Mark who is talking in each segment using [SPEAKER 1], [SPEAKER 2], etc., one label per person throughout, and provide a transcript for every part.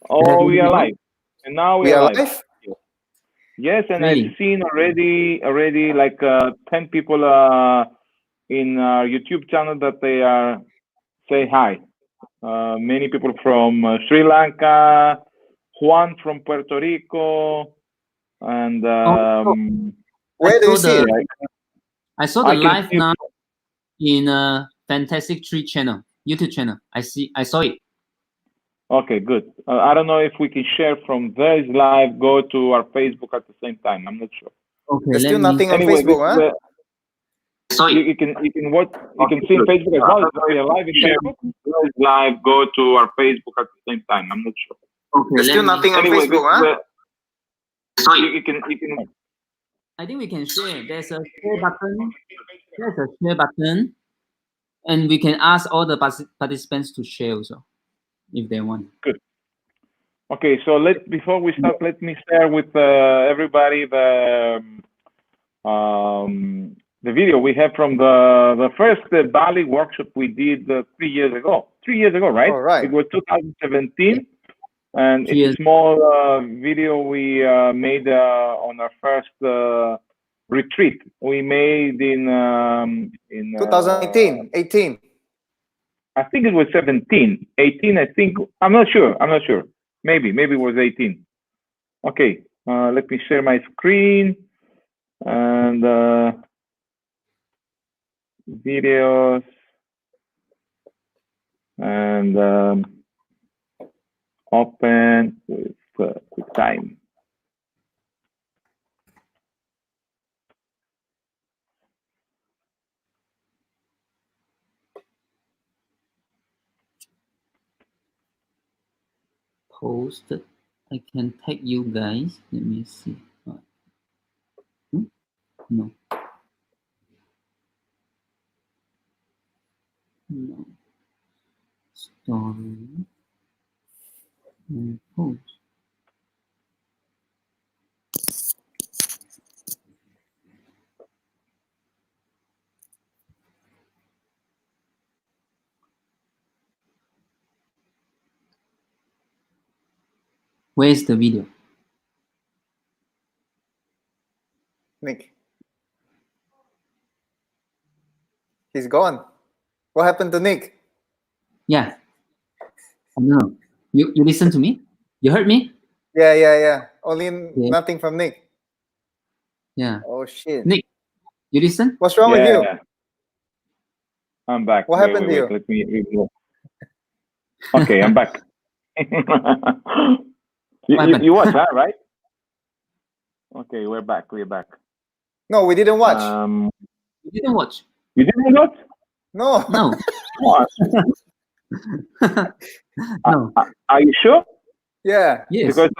[SPEAKER 1] Oh, we are live, and now we
[SPEAKER 2] We
[SPEAKER 1] are
[SPEAKER 2] are
[SPEAKER 1] live.
[SPEAKER 2] live?
[SPEAKER 1] Yes, and
[SPEAKER 3] Really?
[SPEAKER 1] I've seen already like 10 people in our YouTube channel that they are say hi. Many people from Sri Lanka, Juan from Puerto Rico, and
[SPEAKER 3] Oh,
[SPEAKER 2] Where do you see it?
[SPEAKER 3] I saw the
[SPEAKER 1] I can
[SPEAKER 3] live
[SPEAKER 1] see.
[SPEAKER 3] now in Fantastic Tree channel, YouTube channel. I saw it.
[SPEAKER 1] Okay, good. I don't know if we can share from there live. Go to our Facebook at the same time. I'm not sure.
[SPEAKER 3] Okay,
[SPEAKER 2] There's
[SPEAKER 3] let
[SPEAKER 2] still
[SPEAKER 3] me.
[SPEAKER 2] nothing on
[SPEAKER 1] Anyway,
[SPEAKER 2] Facebook, huh?
[SPEAKER 1] you can watch. You can see in Facebook as well. If we are live in Facebook, live. Go to our Facebook at the same time. I'm not sure.
[SPEAKER 3] Okay,
[SPEAKER 2] There's still nothing on
[SPEAKER 1] Anyway,
[SPEAKER 2] Facebook, huh?
[SPEAKER 1] you can.
[SPEAKER 3] I think we can share. There's a share button. There's a share button, and we can ask all the participants to share also, if they want.
[SPEAKER 1] Good. Okay, so before we start, let me share with everybody the video we have from the first Bali workshop we did 3 years ago. 3 years ago, right?
[SPEAKER 2] All right.
[SPEAKER 1] It was 2017, and it's
[SPEAKER 3] Cheers.
[SPEAKER 1] a small video we made on our first retreat we made in
[SPEAKER 2] 2018, 18.
[SPEAKER 1] I think it was 17, 18. I think I'm not sure. Maybe it was 18. Okay, let me share my screen and videos and open with QuickTime.
[SPEAKER 3] Post. I can tag you guys. Let me see. No. No. Story. And post. Where's the video?
[SPEAKER 2] Nick. He's gone. What happened to Nick?
[SPEAKER 3] Yeah. No. You listen to me? You heard me?
[SPEAKER 2] Yeah. Only nothing from Nick.
[SPEAKER 3] Yeah.
[SPEAKER 2] Oh, shit.
[SPEAKER 3] Nick, you listen?
[SPEAKER 2] What's wrong with you?
[SPEAKER 1] I'm back.
[SPEAKER 2] What happened to you?
[SPEAKER 1] Let me remove. Okay, I'm back. you watch, huh? Right? Okay, we're back.
[SPEAKER 2] No, we didn't watch.
[SPEAKER 3] You didn't watch?
[SPEAKER 1] You didn't watch?
[SPEAKER 2] No.
[SPEAKER 3] No. No.
[SPEAKER 1] Are you sure?
[SPEAKER 2] Yeah.
[SPEAKER 3] Yes.
[SPEAKER 1] Because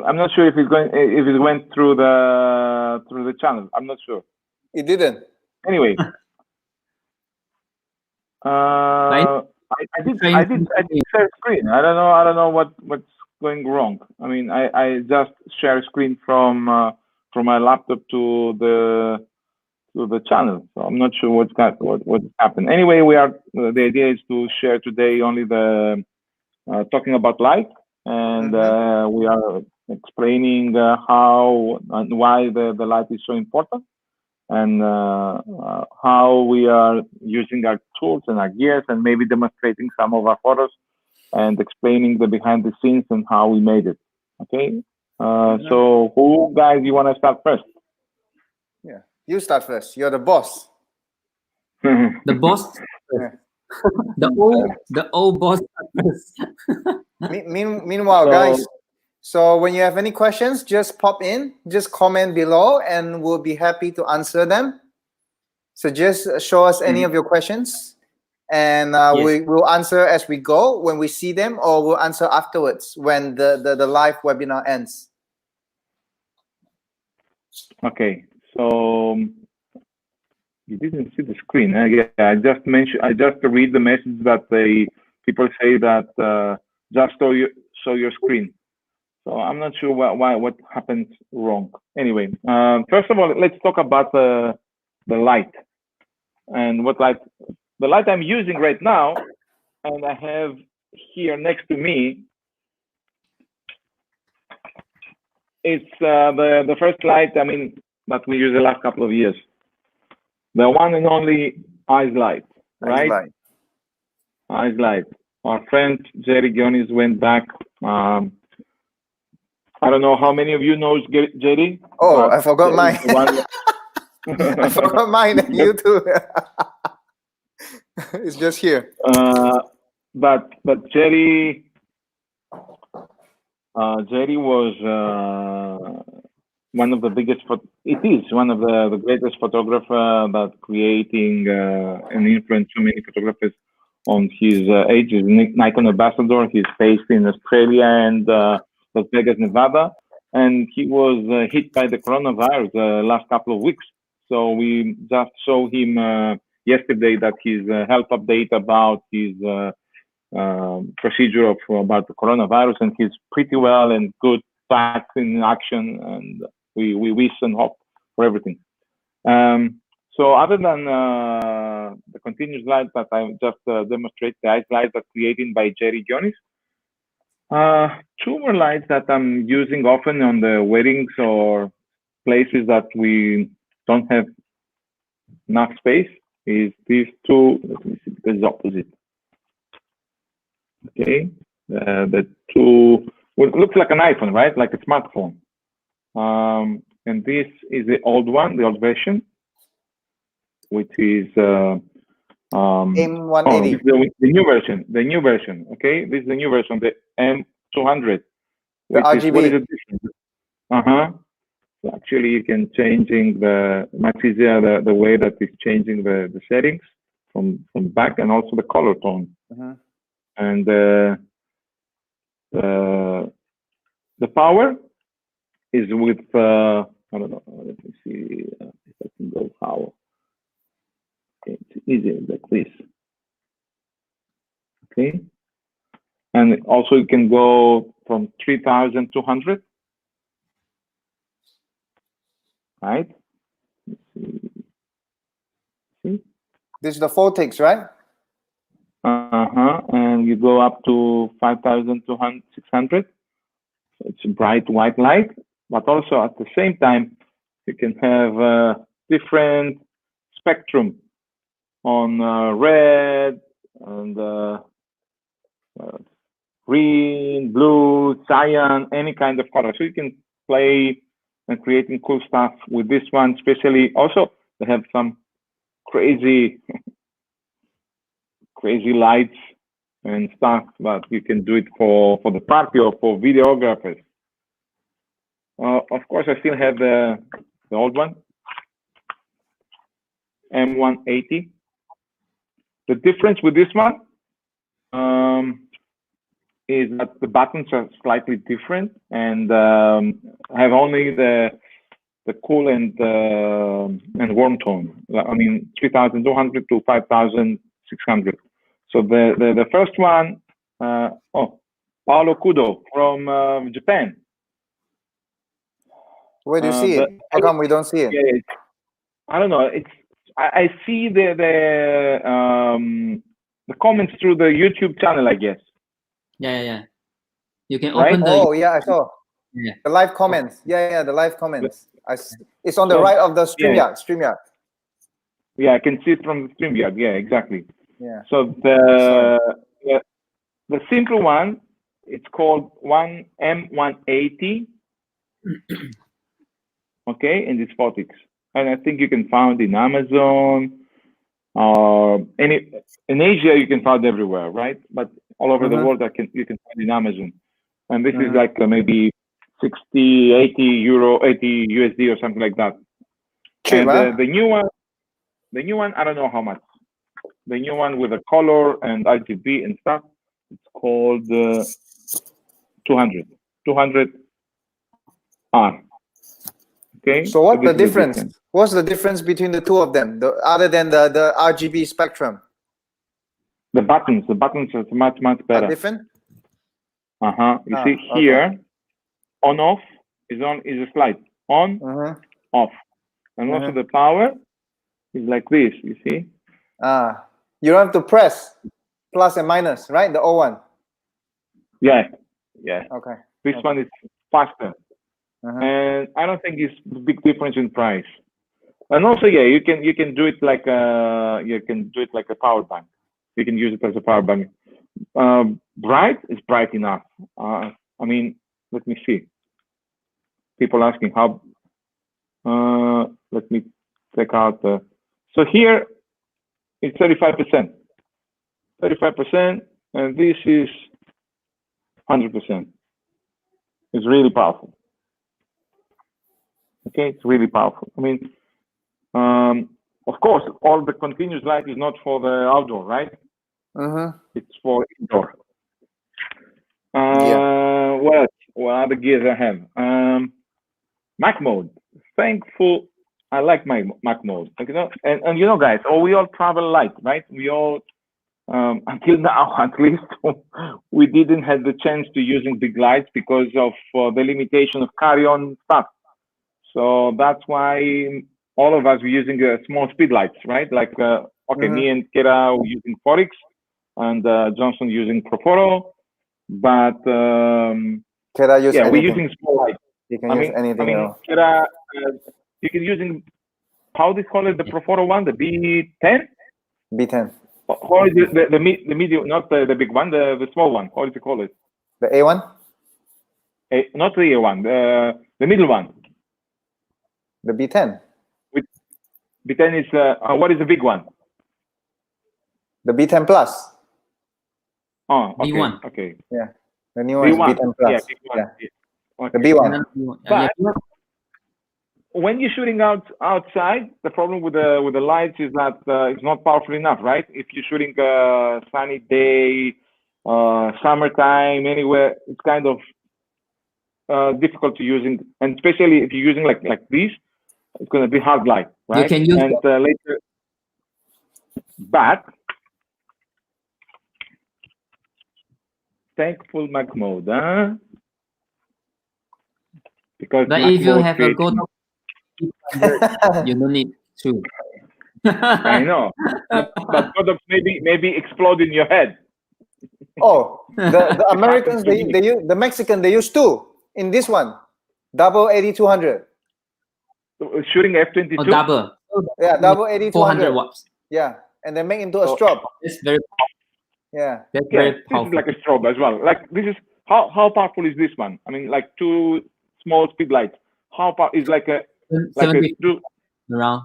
[SPEAKER 1] I'm not sure if it went through the channel. I'm not sure.
[SPEAKER 2] It didn't.
[SPEAKER 1] Anyway, I did share screen. I don't know what's going wrong. I mean, I just share screen from my laptop to the channel. So I'm not sure what happened. Anyway, the idea is to share today only the talking about light, and we are explaining how and why the light is so important, and how we are using our tools and our gears, and maybe demonstrating some of our photos and explaining the behind the scenes and how we made it. Okay. So who guys you want to start first?
[SPEAKER 2] Yeah, you start first. You're the boss.
[SPEAKER 3] The boss.
[SPEAKER 2] Yeah.
[SPEAKER 3] the old boss first.
[SPEAKER 2] Meanwhile, guys, so when you have any questions, just pop in, just comment below, and we'll be happy to answer them. So just show us any of your questions, and
[SPEAKER 3] Yes.
[SPEAKER 2] we'll answer as we go when we see them, or we'll answer afterwards when the live webinar ends.
[SPEAKER 1] Okay, so you didn't see the screen. Yeah, I just read the message that people say that just show your screen. So I'm not sure what happened wrong. Anyway, first of all, let's talk about the light and what light. The light I'm using right now, and I have here next to me, It's the first light. I mean, that we use the last couple of years. The one and only Eyes Light, right?
[SPEAKER 2] Light.
[SPEAKER 1] Eyes Light. Our friend Jerry Gionis went back. I don't know how many of you knows Jerry.
[SPEAKER 2] Oh, I forgot mine. I forgot mine. You too. It's just here.
[SPEAKER 1] But Jerry was one of the biggest. It is one of the greatest photographer that creating and influenced so many photographers on his age. He's Nikon ambassador. He's based in Australia and Las Vegas, Nevada, and he was hit by the coronavirus the last couple of weeks. So we just saw him yesterday that his health update about his procedure about the coronavirus, and he's pretty well and good, back in action, and we wish and hope for everything. So other than the continuous light that I just demonstrate, the Eyes Light that's created by Jerry Gionis, two more lights that I'm using often on the weddings or places that we don't have enough space is these two. Let me see, because it's opposite. Okay, the two, well, it looks like an iPhone, right? Like a smartphone. And this is the old one, the old version, which is
[SPEAKER 2] M180.
[SPEAKER 1] The new version. The new version. Okay, this is the new version, the M200.
[SPEAKER 2] The RGB.
[SPEAKER 1] What is the difference? So actually, you can changing much easier the way that it's changing the settings from back, and also the color tone. And the power is with I don't know. Let me see if I can go how. Okay, it's easy like this. Okay, and also you can go from 3,200. Right. See?
[SPEAKER 2] This is the Phottix, right?
[SPEAKER 1] And you go up to 5,600. It's a bright white light, but also at the same time, you can have a different spectrum on red and green, blue, cyan, any kind of color. So you can play and creating cool stuff with this one, especially. Also, they have some crazy lights and stuff that you can do it for the party or for videographers. Of course, I still have the old one, M180. The difference with this one is that the buttons are slightly different and have only the cool and warm tone. I mean, 3,200 to 5,600. So the first one, Paolo Kudo from Japan.
[SPEAKER 2] Where do you see it? How come we don't see it?
[SPEAKER 1] Yeah, I don't know. I see the comments through the YouTube channel, I guess.
[SPEAKER 3] Yeah. You can
[SPEAKER 1] Right?
[SPEAKER 3] open the.
[SPEAKER 2] Oh yeah, I saw.
[SPEAKER 3] Yeah.
[SPEAKER 2] The live comments. Yeah, the live comments. It's on the right of the StreamYard.
[SPEAKER 1] Yeah, I can see it from the StreamYard. Yeah, exactly.
[SPEAKER 2] Yeah.
[SPEAKER 1] So the simple one, it's called M180. Okay, and it's Phottix. And I think you can find in Amazon or in Asia you can find everywhere, right? But all over the world you can find in Amazon. And this is like maybe 60, 80 euro, 80 USD or something like that.
[SPEAKER 2] Cheap,
[SPEAKER 1] and
[SPEAKER 2] huh?
[SPEAKER 1] the new one, I don't know how much. The new one with the color and RGB and stuff, it's called 200 R. Okay.
[SPEAKER 2] So what's the difference? What's the difference between the two of them, other than the RGB spectrum?
[SPEAKER 1] The buttons are much better.
[SPEAKER 2] Are different?
[SPEAKER 1] You see here, on off is a slide. On, off. And also the power is like this, you see?
[SPEAKER 2] You don't have to press plus and minus, right? The old one.
[SPEAKER 1] Yeah.
[SPEAKER 2] Okay.
[SPEAKER 1] This one is faster. and I don't think it's a big difference in price. And also, yeah, you can do it like a power bank. You can use it as a power bank. Bright is bright enough. I mean, let me see. People asking how. Let me check out the. So here it's 35%. 35%, and this is 100%. It's really powerful. Okay, it's really powerful. I mean, of course, all the continuous light is not for the outdoor, right? It's for indoor. What other gears I have? MagMod. Thankful. I like my MagMod. You know, and you know, guys, we all travel light, right? We all. Until now, at least, we didn't have the chance to using big lights because of the limitation of carry-on stuff. So that's why all of us were using small speedlights, right? Like, me and Kera were using Phottix, and Johnson using Proforo. But
[SPEAKER 2] Kera use anything.
[SPEAKER 1] we're using small lights.
[SPEAKER 2] You can use anything else.
[SPEAKER 1] Kera, you can using, how do you call it, the Proforo one, the B10?
[SPEAKER 2] B10.
[SPEAKER 1] Or is it the medium, not the big one, the small one? How do you call it?
[SPEAKER 2] The A1?
[SPEAKER 1] Not the A1, the middle one.
[SPEAKER 2] The B10.
[SPEAKER 1] B10 is, what is the big one?
[SPEAKER 2] The B10 Plus.
[SPEAKER 1] Oh, okay.
[SPEAKER 3] B1.
[SPEAKER 1] Okay.
[SPEAKER 2] Yeah. The new one is B10 Plus.
[SPEAKER 1] Yeah, B1.
[SPEAKER 2] Yeah. Okay. The B1.
[SPEAKER 1] But when you're shooting outside, the problem with the lights is that it's not powerful enough, right? If you're shooting a sunny day, summertime, anywhere, it's kind of difficult to using, and especially if you're using like this, it's going to be hard light, right?
[SPEAKER 3] You can use
[SPEAKER 1] later, but thankful MagMod, huh? Because
[SPEAKER 3] but if you have a good, you don't need to.
[SPEAKER 1] I know, but products maybe explode in your head.
[SPEAKER 2] Oh, the Americans they use, the Mexican they use two in this one, double 8200.
[SPEAKER 1] Shooting F22.
[SPEAKER 3] Oh, double.
[SPEAKER 2] Yeah, double 8200.
[SPEAKER 3] 400 watts.
[SPEAKER 2] Yeah, and they make into a strobe.
[SPEAKER 3] It's very.
[SPEAKER 2] Yeah.
[SPEAKER 3] That's very powerful.
[SPEAKER 1] This is like a strobe as well. Like this is how powerful is this one? I mean, like two small speedlights. How powerful is like a
[SPEAKER 3] 70 around.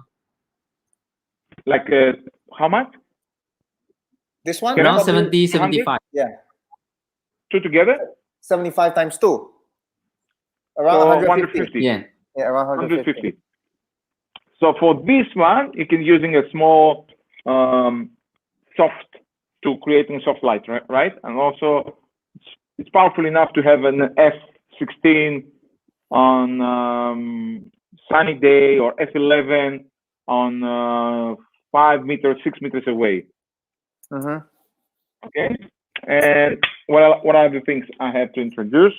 [SPEAKER 1] Like how much?
[SPEAKER 2] This one?
[SPEAKER 3] Around 70, 75.
[SPEAKER 2] Yeah.
[SPEAKER 1] Two together?
[SPEAKER 2] 75 times 2. Around 150.
[SPEAKER 3] Yeah.
[SPEAKER 2] Yeah, around 150.
[SPEAKER 1] So for this one, you can using a small soft to creating soft light, right? And also it's powerful enough to have an F16 on sunny day or F11 on 5 meters, 6 meters away. Okay. And what are the things I have to introduce?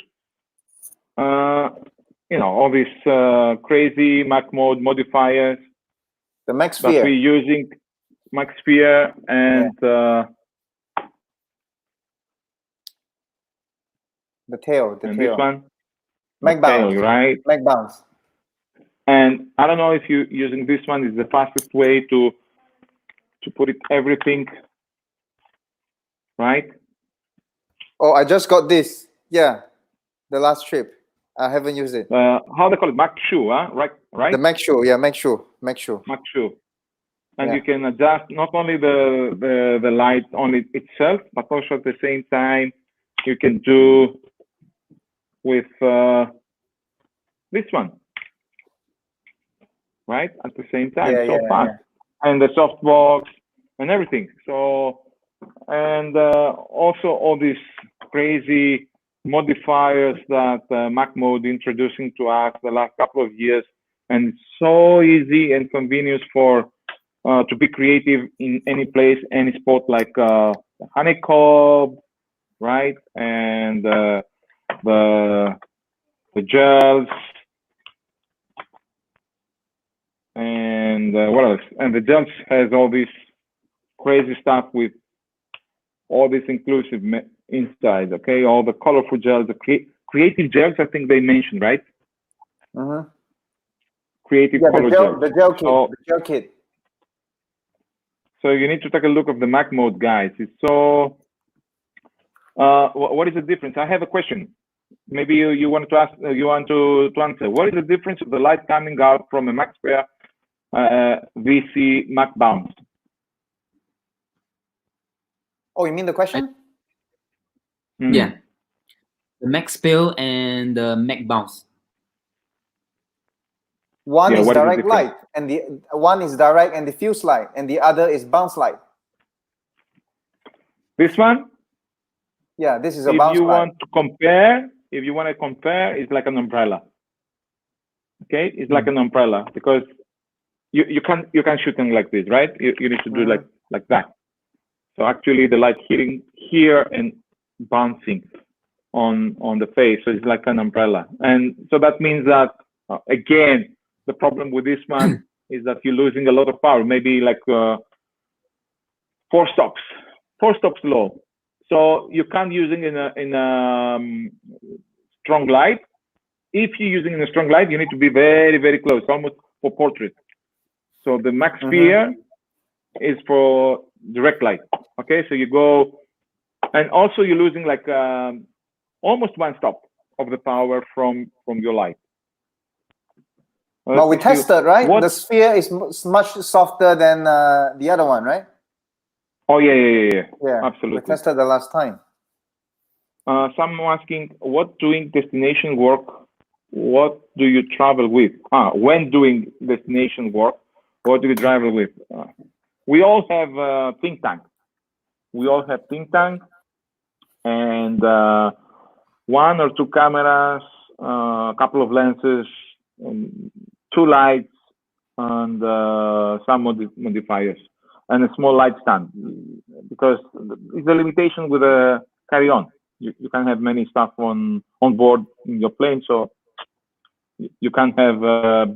[SPEAKER 1] You know, all these crazy MagMod modifiers.
[SPEAKER 2] The
[SPEAKER 1] that we're using, MagSphere and
[SPEAKER 2] the tail.
[SPEAKER 1] This one.
[SPEAKER 2] MagBounce.
[SPEAKER 1] Right?
[SPEAKER 2] MagBounce.
[SPEAKER 1] And I don't know if you're using this one is the fastest way to put it everything, right?
[SPEAKER 2] Oh, I just got this. Yeah, the last trip. I haven't used it.
[SPEAKER 1] How they call it? MagShoe, huh? Right?
[SPEAKER 2] The MagShoe, yeah, MagShoe.
[SPEAKER 1] MagShoe. And you can adjust not only the light on it itself, but also at the same time you can do with this one, right? At the same time, fast. And the softbox and everything. So, and also all these crazy modifiers that MagMod introducing to us the last couple of years, and it's so easy and convenient for to be creative in any place, any spot, like honeycomb, right? And the gels, and what else? And the gels has all this crazy stuff with all this inclusive inside, okay? All the colorful gels, the creative gels, I think they mentioned, right? Creative
[SPEAKER 2] Yeah,
[SPEAKER 1] color
[SPEAKER 2] the gel kit.
[SPEAKER 1] So,
[SPEAKER 2] the gel kit.
[SPEAKER 1] So you need to take a look of the MagMod, guys. It's so. What is the difference? I have a question. Maybe you want to ask. You want to answer. What is the difference of the light coming out from a MagSphere VC Mag bounce?
[SPEAKER 2] Oh, you mean the question?
[SPEAKER 3] Yeah, the Mag spill and the Mag bounce.
[SPEAKER 2] One
[SPEAKER 1] Yeah,
[SPEAKER 2] is
[SPEAKER 1] what is the
[SPEAKER 2] direct
[SPEAKER 1] difference?
[SPEAKER 2] light, and the one is direct and diffuse light, and the other is bounce light.
[SPEAKER 1] This one,
[SPEAKER 2] Yeah, this is a
[SPEAKER 1] if
[SPEAKER 2] bounce
[SPEAKER 1] you
[SPEAKER 2] light.
[SPEAKER 1] want to compare, it's like an umbrella. Okay, it's like an umbrella because you can't shoot them like this, right? You need to do like that. So actually, the light hitting here and bouncing on the face, so it's like an umbrella. And so that means that again, the problem with this one is that you're losing a lot of power, maybe like 4 stops low. So you can't use it in a strong light. If you're using in a strong light, you need to be very, very close, almost for portrait. So the MagSphere is for direct light. Okay, so you go, and also you're losing like almost 1 stop of the power from your light.
[SPEAKER 2] But we tested, right? The sphere is much softer than the other one, right?
[SPEAKER 1] Oh yeah, absolutely.
[SPEAKER 2] We tested the last time.
[SPEAKER 1] Someone asking, what doing destination work? What do you travel with? When doing destination work, what do you travel with? We all have think tank. And 1 or 2 cameras, a couple of lenses, 2 lights, and some modifiers, and a small light stand. Because it's a limitation with a carry-on. You can't have many stuff on board in your plane, so you can't have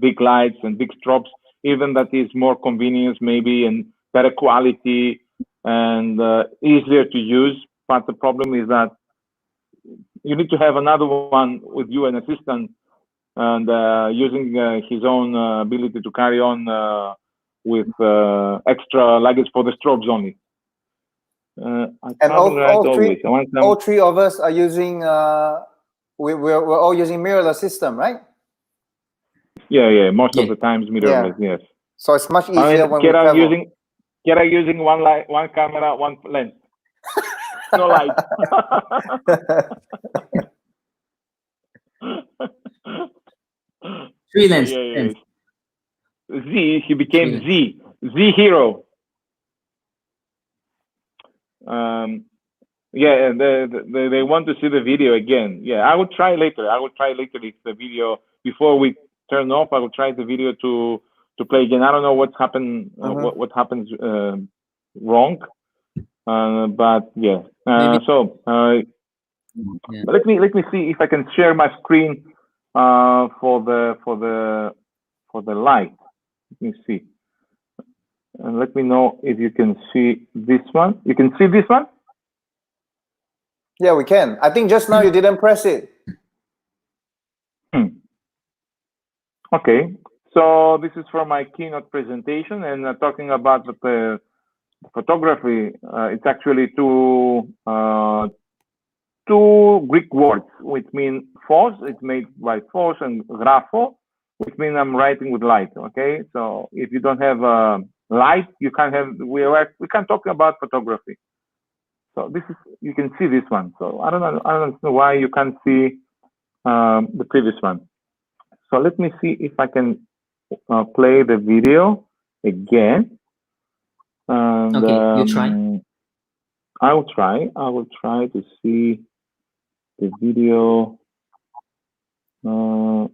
[SPEAKER 1] big lights and big strobes. Even that is more convenience maybe and better quality and easier to use. But the problem is that you need to have another one with you, an assistant, and using his own ability to carry on with extra luggage for the strobes only.
[SPEAKER 2] And all three of us are using. We're all using mirrorless system, right?
[SPEAKER 1] Yeah. Most of the times mirrorless, yes.
[SPEAKER 2] So it's much easier when we travel.
[SPEAKER 1] Using one light, 1 camera, 1 lens. No light.
[SPEAKER 3] Three lens.
[SPEAKER 1] Yeah. Z, he became Z hero. Yeah, they want to see the video again. Yeah, I will try later. If the video, before we turn off, I will try the video to play again. I don't know what's happened, what happens wrong, but yeah. Let me see if I can share my screen for the light. Let me see, and let me know if you can see this one. You can see this one?
[SPEAKER 2] Yeah, we can. I think just now you didn't press it.
[SPEAKER 1] Okay, so this is for my keynote presentation, and talking about the photography. It's actually two Greek words, which mean phos. It's made by phos, and grapho, which means I'm writing with light. Okay, so if you don't have light, you can't have. We can't talk about photography. So this is, you can see this one. So I don't know why you can't see the previous one. So let me see if I can play the video again. And,
[SPEAKER 3] okay, you try.
[SPEAKER 1] I will try to see the video. Let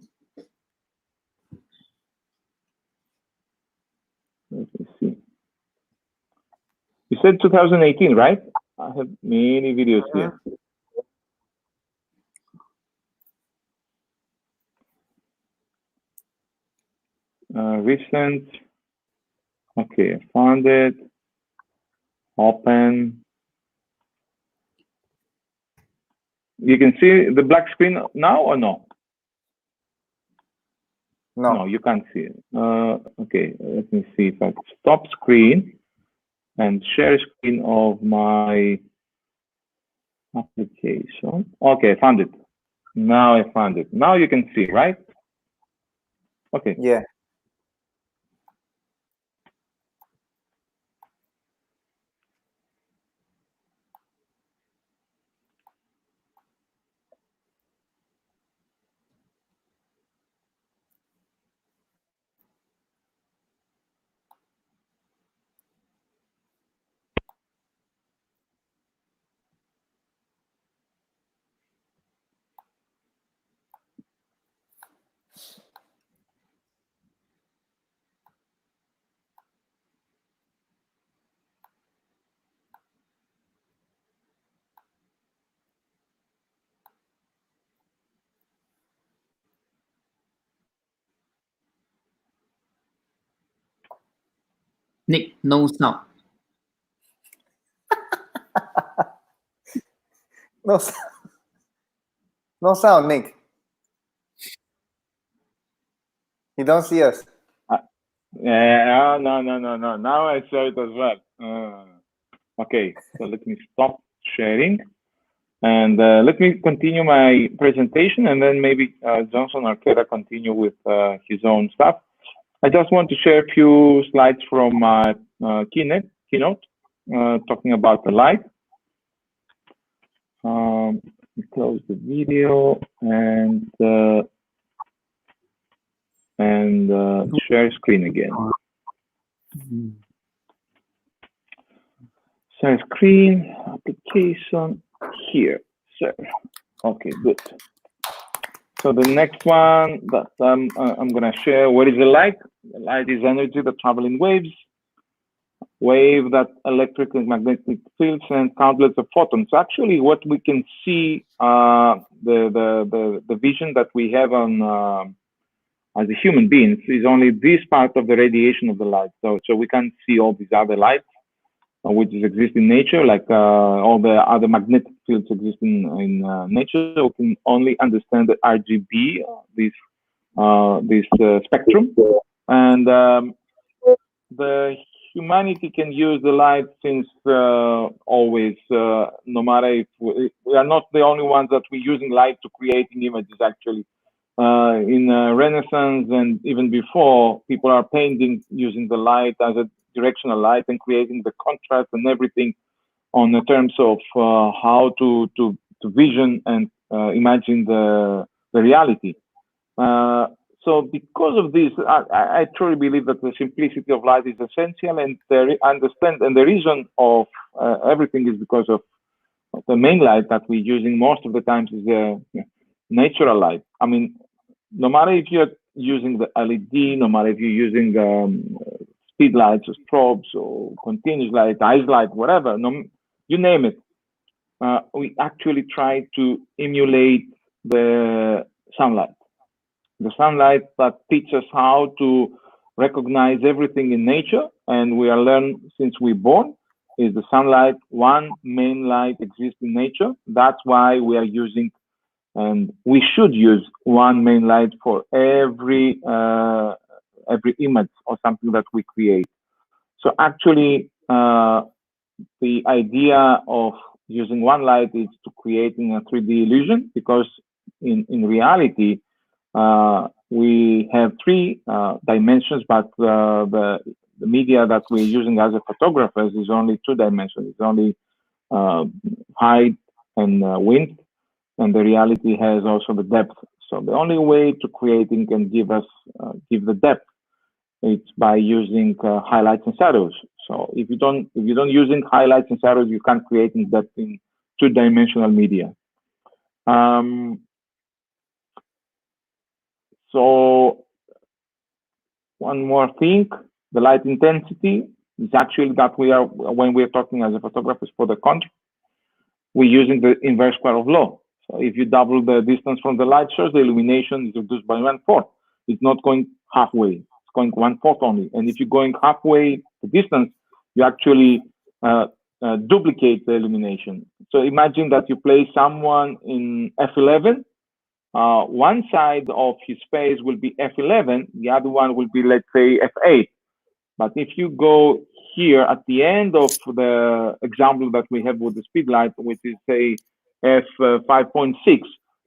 [SPEAKER 1] me see. You said 2018, right? I have many videos here. Recent. Okay, I found it. Open. You can see the black screen now or no?
[SPEAKER 2] No,
[SPEAKER 1] you can't see it. Okay, let me see if I stop screen and share screen of my application. Okay, I found it. Now I found it. Now you can see, right? Okay.
[SPEAKER 2] Yeah.
[SPEAKER 3] Nick, no sound.
[SPEAKER 2] No, no sound, Nick. You don't see us.
[SPEAKER 1] Yeah, no. Now I saw it as well. Okay, so let me stop sharing and let me continue my presentation, and then maybe Johnson or Kera continue with his own stuff. I just want to share a few slides from my keynote talking about the light. Close the video and share screen again. Share screen, application, here, sir. Okay, good. So the next one that I'm gonna share, what is the light? The light is energy that travels in waves. Wave that electric and magnetic fields and countless of photons. Actually, what we can see, the vision that we have on as a human beings is only this part of the radiation of the light. So we can't see all these other lights which exist in nature, like all the other magnetic fields exist in nature. So we can only understand the RGB, this spectrum, and the humanity can use the light since always, no matter if we are not the only ones that we're using light to creating images. Actually, in Renaissance and even before, people are painting using the light as a directional light and creating the contrast and everything on the terms of how to vision and imagine the reality. So because of this, I truly believe that the simplicity of light is essential, and the reason of everything is because of the main light that we're using most of the times is the natural light. I mean, no matter if you're using the LED, no matter if you're using speedlights or strobes or continuous light, ice light, whatever, you name it, we actually try to emulate the sunlight. The sunlight that teaches us how to recognize everything in nature, and we are learned since we're born, is the sunlight. One main light exists in nature. That's why we are using, and we should use, one main light for every image or something that we create. So actually, the idea of using one light is to creating a 3D illusion, because in reality, we have three dimensions, but the media that we're using as a photographers is only two dimensions. It's only height and width, and the reality has also the depth. So the only way to creating and give the depth, it's by using highlights and shadows. So if you don't using highlights and shadows, you can't create depth in two-dimensional media. So one more thing, the light intensity is actually that when we are talking as a photographers for the contrast, we're using the inverse square of law. So if you double the distance from the light source, the illumination is reduced by 1/4. It's not going halfway, it's going 1/4 only. And if you're going halfway the distance, you actually duplicate the illumination. So imagine that you place someone in f11 one side of his face will be f11, the other one will be, let's say, f8. But if you go here at the end of the example that we have with the Speedlight, which is say f5.6,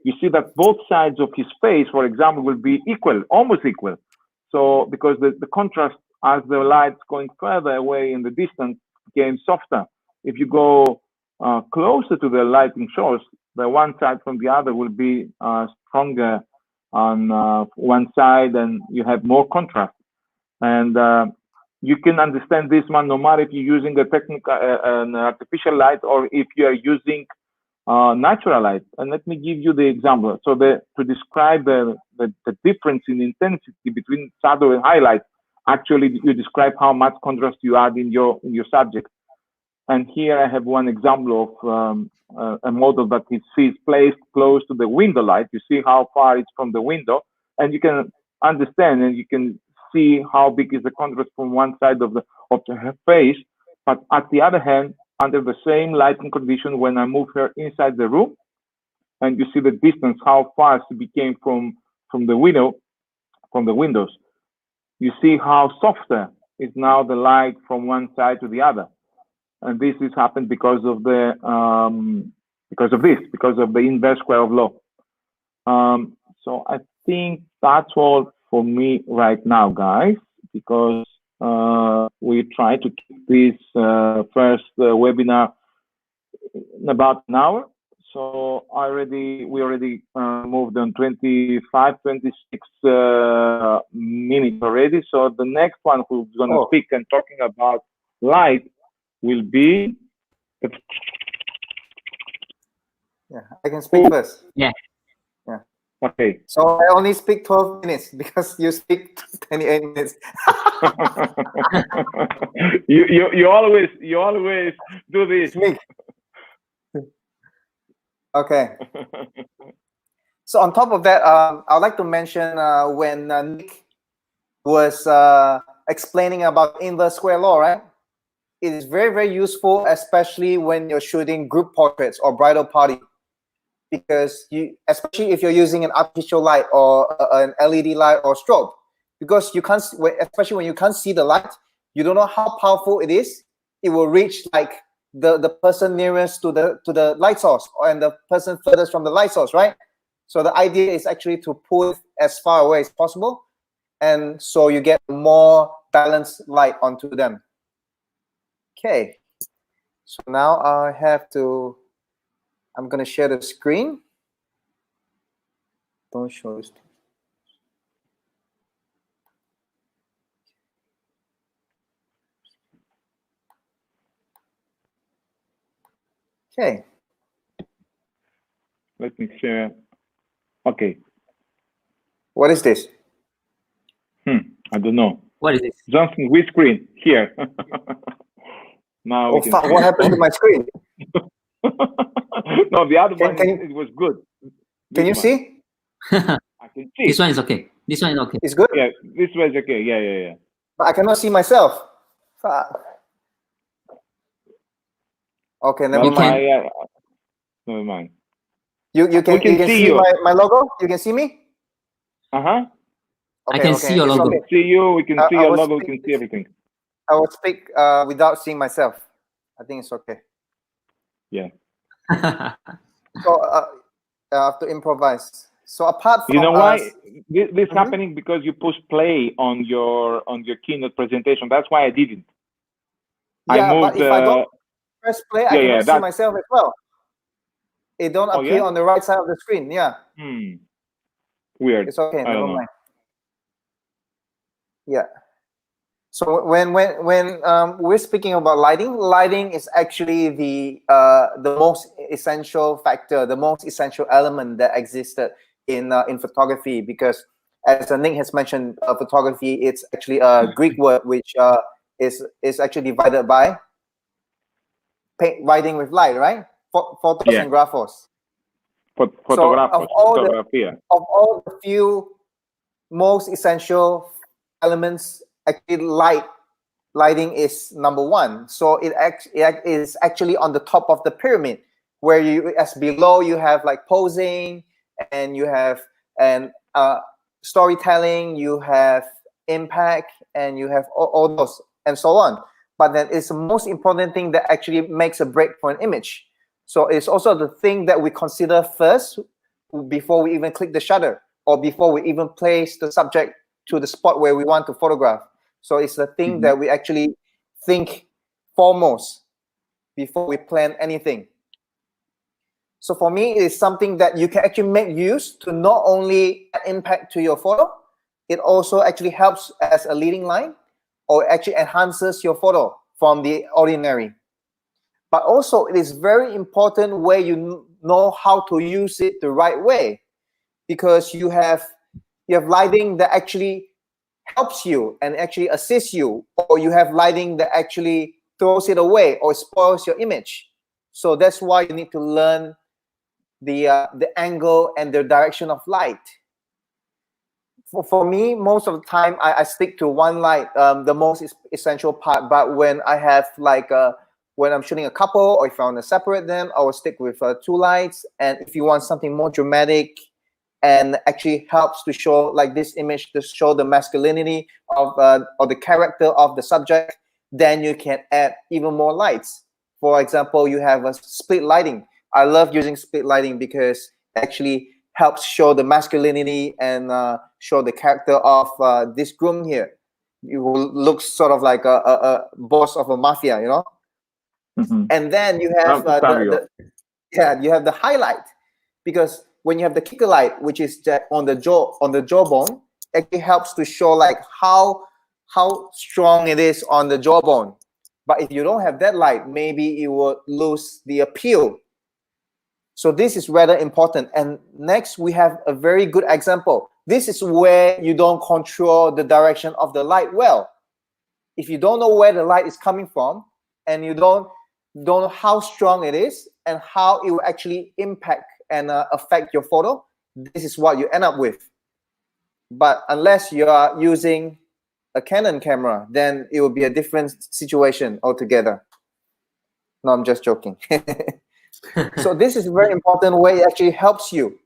[SPEAKER 1] you see that both sides of his face, for example, will be equal, almost equal. So because the contrast as the light's going further away in the distance became softer. If you go closer to the lighting source, the one side from the other will be stronger on one side, and you have more contrast. And you can understand this one no matter if you're using a technical, an artificial light, or if you are using natural light. And let me give you the example. So to describe the difference in intensity between shadow and highlight, actually you describe how much contrast you add in your subject. And here I have one example of a model that is placed close to the window light. You see how far it's from the window, and you can understand and you can see how big is the contrast from one side of her face. But at the other hand, under the same lighting condition, when I move her inside the room, and you see the distance, how far she became from the window, from the windows, you see how softer is now the light from one side to the other. And this has happened because of the because of the inverse square of law. So I think that's all for me right now, guys, because we try to keep this first webinar in about an hour. So we already moved on 25, 26 minutes already. So the next one who's going to speak and talking about light will be.
[SPEAKER 2] Yeah, I can speak first.
[SPEAKER 3] Yeah.
[SPEAKER 2] Yeah.
[SPEAKER 1] Okay.
[SPEAKER 2] So I only speak 12 minutes because you speak 28 minutes.
[SPEAKER 1] you always do this.
[SPEAKER 2] Okay. So on top of that, I'd like to mention when Nick was explaining about inverse square law, right? It is very, very useful, especially when you're shooting group portraits or bridal party, because especially if you're using an artificial light or an LED light or strobe, because you can't, especially when you can't see the light, you don't know how powerful it is. It will reach like the person nearest to the light source, and the person furthest from the light source, right? So the idea is actually to pull it as far away as possible, and so you get more balanced light onto them. Okay, so now I'm gonna share the screen. Don't show this. Okay.
[SPEAKER 1] Let me share. Okay.
[SPEAKER 2] What is this?
[SPEAKER 1] I don't know.
[SPEAKER 3] What is this?
[SPEAKER 1] Johnson, which screen? Here. Now we can
[SPEAKER 2] fuck, what happened to my screen?
[SPEAKER 1] No, the other one, it was good.
[SPEAKER 2] Can you see?
[SPEAKER 1] I can see.
[SPEAKER 3] This one is okay. This one is okay.
[SPEAKER 2] It's good?
[SPEAKER 1] Yeah, this was okay. Yeah.
[SPEAKER 2] But I cannot see myself. Fuck. Okay, never mind.
[SPEAKER 1] Never mind.
[SPEAKER 2] You can see my logo? You can see me?
[SPEAKER 1] Uh-huh.
[SPEAKER 2] Okay,
[SPEAKER 3] I can see your logo.
[SPEAKER 1] We can see you, we can see your logo, we can see everything.
[SPEAKER 2] I will speak without seeing myself. I think it's okay.
[SPEAKER 1] Yeah.
[SPEAKER 2] So I have to improvise. So apart from
[SPEAKER 1] why this happening? Because you pushed play on your Keynote presentation. That's why I didn't.
[SPEAKER 2] Yeah,
[SPEAKER 1] I moved,
[SPEAKER 2] but if I don't press play, I cannot see myself as well. It don't appear on the right side of the screen. Yeah.
[SPEAKER 1] Weird.
[SPEAKER 2] It's okay. Never mind. Yeah. So when we're speaking about lighting is actually the most essential factor, the most essential element that existed in photography, because as Nick has mentioned, photography, it's actually a Greek word which is actually divided by writing with light, right? Photos and graphos. So of all the few most essential elements, actually lighting is number one. So it is actually on the top of the pyramid, where as below you have like posing and you have storytelling, you have impact, and you have all those and so on. But then it's the most important thing that actually makes a break for an image. So it's also the thing that we consider first before we even click the shutter, or before we even place the subject to the spot where we want to photograph. So it's the thing that we actually think foremost before we plan anything. So for me, it's something that you can actually make use to not only add impact to your photo, it also actually helps as a leading line, or actually enhances your photo from the ordinary. But also it is very important where you know how to use it the right way, because you have lighting that actually helps you and actually assists you, or you have lighting that actually throws it away or spoils your image. So that's why you need to learn the angle and the direction of light. For me, most of the time, I stick to one light, the most essential part. But when I have when I'm shooting a couple, or if I want to separate them, I will stick with 2 lights. And if you want something more dramatic and actually helps to show, like this image, to show the masculinity of or the character of the subject, then you can add even more lights. For example, you have a split lighting. I love using split lighting because it actually helps show the masculinity and show the character of this groom here. You look sort of like a boss of a mafia, you know. And then you have you have the highlight, because when you have the kicker light, which is on the jawbone, it actually helps to show like how strong it is on the jawbone. But if you don't have that light, maybe it will lose the appeal. So this is rather important. And next, we have a very good example. This is where you don't control the direction of the light well. If you don't know where the light is coming from, and you don't know how strong it is and how it will actually impact and affect your photo, this is what you end up with. But unless you are using a Canon camera, then it will be a different situation altogether. No, I'm just joking. So this is a very important way it actually helps you.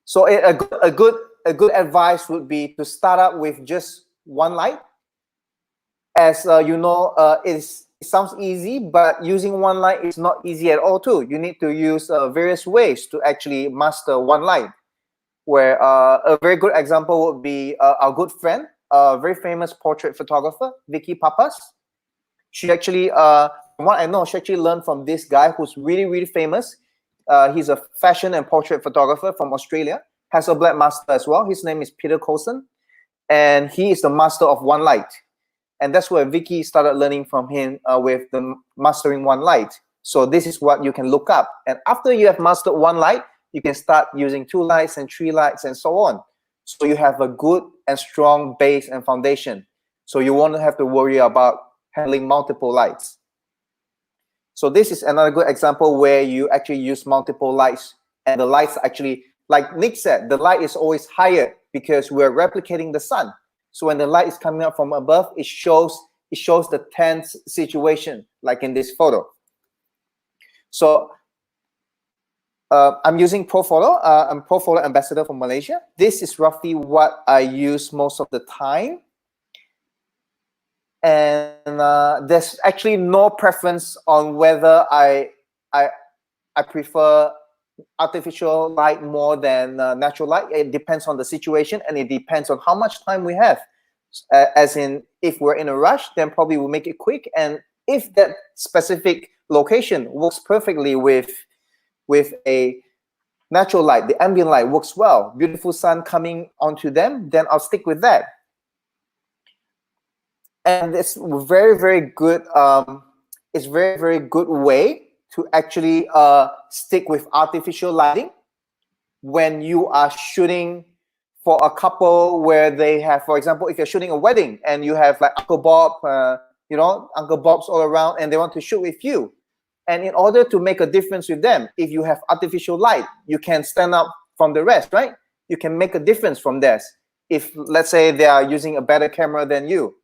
[SPEAKER 2] So a good advice would be to start out with just one light. As you know, it sounds easy, but using one light is not easy at all too. You need to use various ways to actually master one light. Where a very good example would be our good friend, a very famous portrait photographer, Vicky Papas. She actually, from what I know, she actually learned from this guy who's really, really famous. He's a fashion and portrait photographer from Australia, has a black master as well. His name is Peter Coulson, and he is the master of one light. And that's where Vicky started learning from him with the mastering one light. So this is what you can look up. And after you have mastered one light, you can start using 2 lights and 3 lights and so on. So you have a good and strong base and foundation. So you won't have to worry about handling multiple lights. So this is another good example where you actually use multiple lights. And the lights actually, like Nick said, the light is always higher because we're replicating the sun. So when the light is coming up from above, it shows the tense situation, like in this photo. So I'm using ProPhoto. I'm ProPhoto ambassador for Malaysia. This is roughly what I use most of the time. And there's actually no preference on whether I prefer artificial light more than natural light. It depends on the situation, and it depends on how much time we have. As in, if we're in a rush, then probably we'll make it quick. And if that specific location works perfectly with a natural light, the ambient light works well, beautiful sun coming onto them, then I'll stick with that. And it's very, very good. It's very, very good way to actually stick with artificial lighting when you are shooting for a couple where they have, for example, if you're shooting a wedding and you have like Uncle Bob, you know, Uncle Bob's all around, and they want to shoot with you. And in order to make a difference with them, if you have artificial light, you can stand up from the rest, right? You can make a difference from theirs. If, let's say, they are using a better camera than you.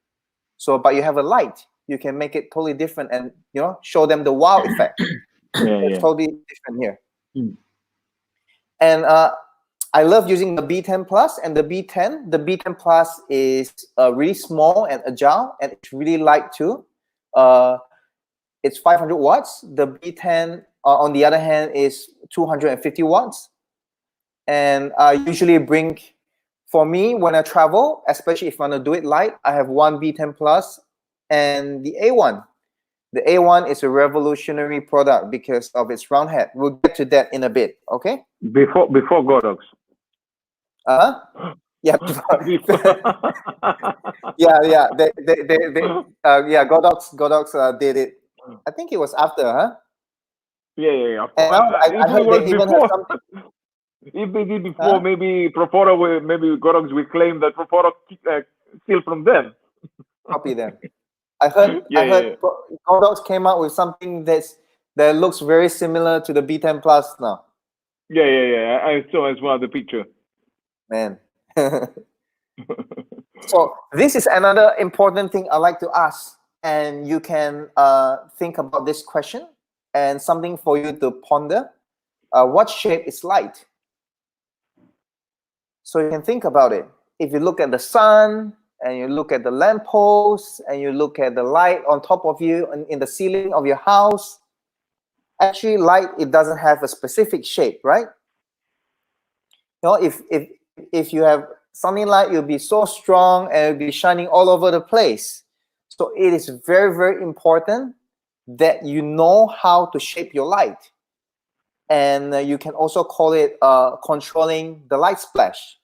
[SPEAKER 2] So, but you have a light, you can make it totally different and, you know, show them the wow effect. It's totally different here. And I love using the B10 Plus and the B10. The B10 Plus is really small and agile, and it's really light too. It's 500 watts. The B10, on the other hand, is 250 watts. And I usually bring, for me, when I travel, especially if I want to do it light, I have one B10 Plus and the A1. The A1 is a revolutionary product because of its round head. We'll get to that in a bit, okay?
[SPEAKER 1] Before Godox.
[SPEAKER 2] Yeah. yeah. Godox did it. I think it was after, huh?
[SPEAKER 1] Yeah.
[SPEAKER 2] And now I heard they even have something.
[SPEAKER 1] If they did before, maybe Profoto, maybe Godox will claim that Profoto steal from them.
[SPEAKER 2] Copy them. I heard Godox came out with something that looks very similar to the B10 Plus now.
[SPEAKER 1] Yeah. I saw as well the picture.
[SPEAKER 2] Man. So this is another important thing I like to ask, and you can think about this question and something for you to ponder. What shape is light? So you can think about it. If you look at the sun, and you look at the lamppost, and you look at the light on top of you and in the ceiling of your house, actually light, it doesn't have a specific shape, right? You know, if you have something light, you'll be so strong and it'll be shining all over the place. So it is very, very important that you know how to shape your light. And you can also call it controlling the light splash.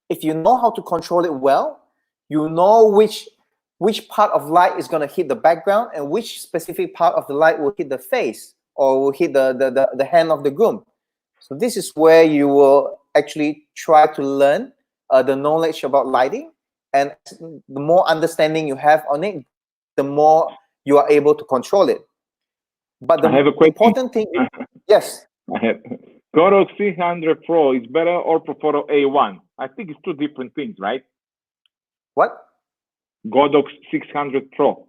[SPEAKER 2] If you know how to control it well, you know which part of light is going to hit the background and which specific part of the light will hit the face or will hit the hand of the groom. So this is where you will actually try to learn the knowledge about lighting, and the more understanding you have on it, the more you are able to control it. But the important thing is, yes.
[SPEAKER 1] I have Godox 300 Pro is better or Profoto A1? I think it's two different things, right?
[SPEAKER 2] What?
[SPEAKER 1] Godox 600 Pro.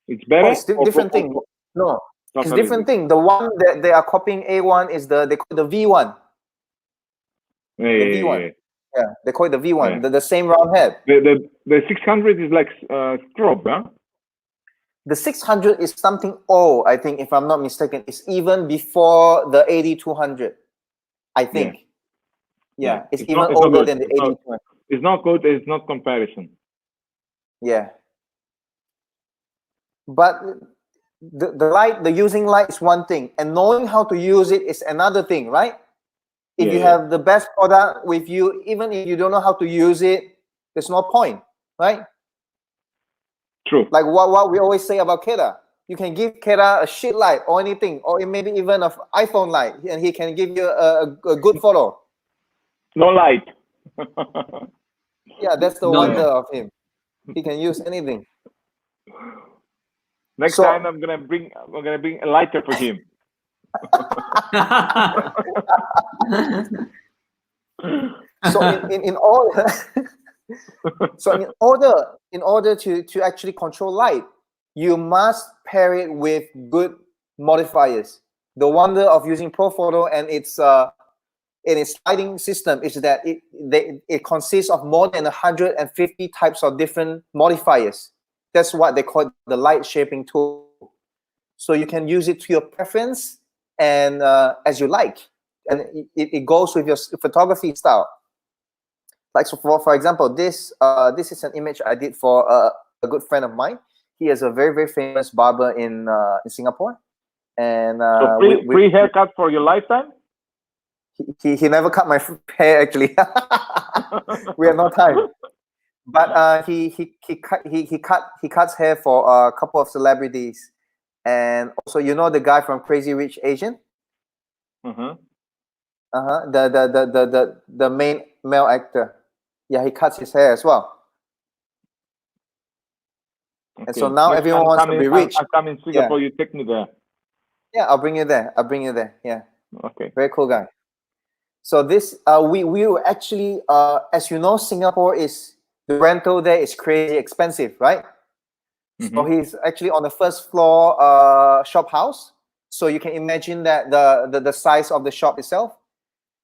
[SPEAKER 1] It's better.
[SPEAKER 2] Oh, it's different thing. No, it's different thing. The one that they are copying A1 is they call it the V1.
[SPEAKER 1] The
[SPEAKER 2] V1. Yeah, they call it the V1. The same round head.
[SPEAKER 1] The 600 is like strobe, huh?
[SPEAKER 2] The 600 is something old, I think, if I'm not mistaken. It's even before the 8200, I think. Yeah. It's even older than the 8200.
[SPEAKER 1] It's not good. It's not comparison.
[SPEAKER 2] Yeah. But the using light is one thing, and knowing how to use it is another thing, right? If you have the best product with you, even if you don't know how to use it, there's no point, right?
[SPEAKER 1] True.
[SPEAKER 2] Like what we always say about Keda. You can give Keda a shit light or anything, or maybe even an iPhone light, and he can give you a good photo.
[SPEAKER 1] No light.
[SPEAKER 2] Yeah, that's the wonder of him. He can use anything.
[SPEAKER 1] Next time I'm gonna bring a lighter for him.
[SPEAKER 2] So in order to actually control light, you must pair it with good modifiers. The wonder of using Profoto and its lighting system is that it consists of more than 150 types of different modifiers. That's what they call the light shaping tool. So you can use it to your preference and as you like, and it goes with your photography style. Like, so for example, this is an image I did for a good friend of mine. He is a very, very famous barber in Singapore, and
[SPEAKER 1] so free haircut for your lifetime.
[SPEAKER 2] He never cut my hair, actually. We have no time. But he cuts hair for a couple of celebrities, and also, you know, the guy from Crazy Rich Asian. The main male actor. Yeah, he cuts his hair as well. Okay. And so now everyone wants to be rich.
[SPEAKER 1] I'll come in Singapore. You take me there.
[SPEAKER 2] Yeah, I'll bring you there. Yeah.
[SPEAKER 1] Okay.
[SPEAKER 2] Very cool guy. So this we were actually as you know, Singapore is the rental there is crazy expensive, right? So he's actually on the first floor shop house. So you can imagine that the size of the shop itself.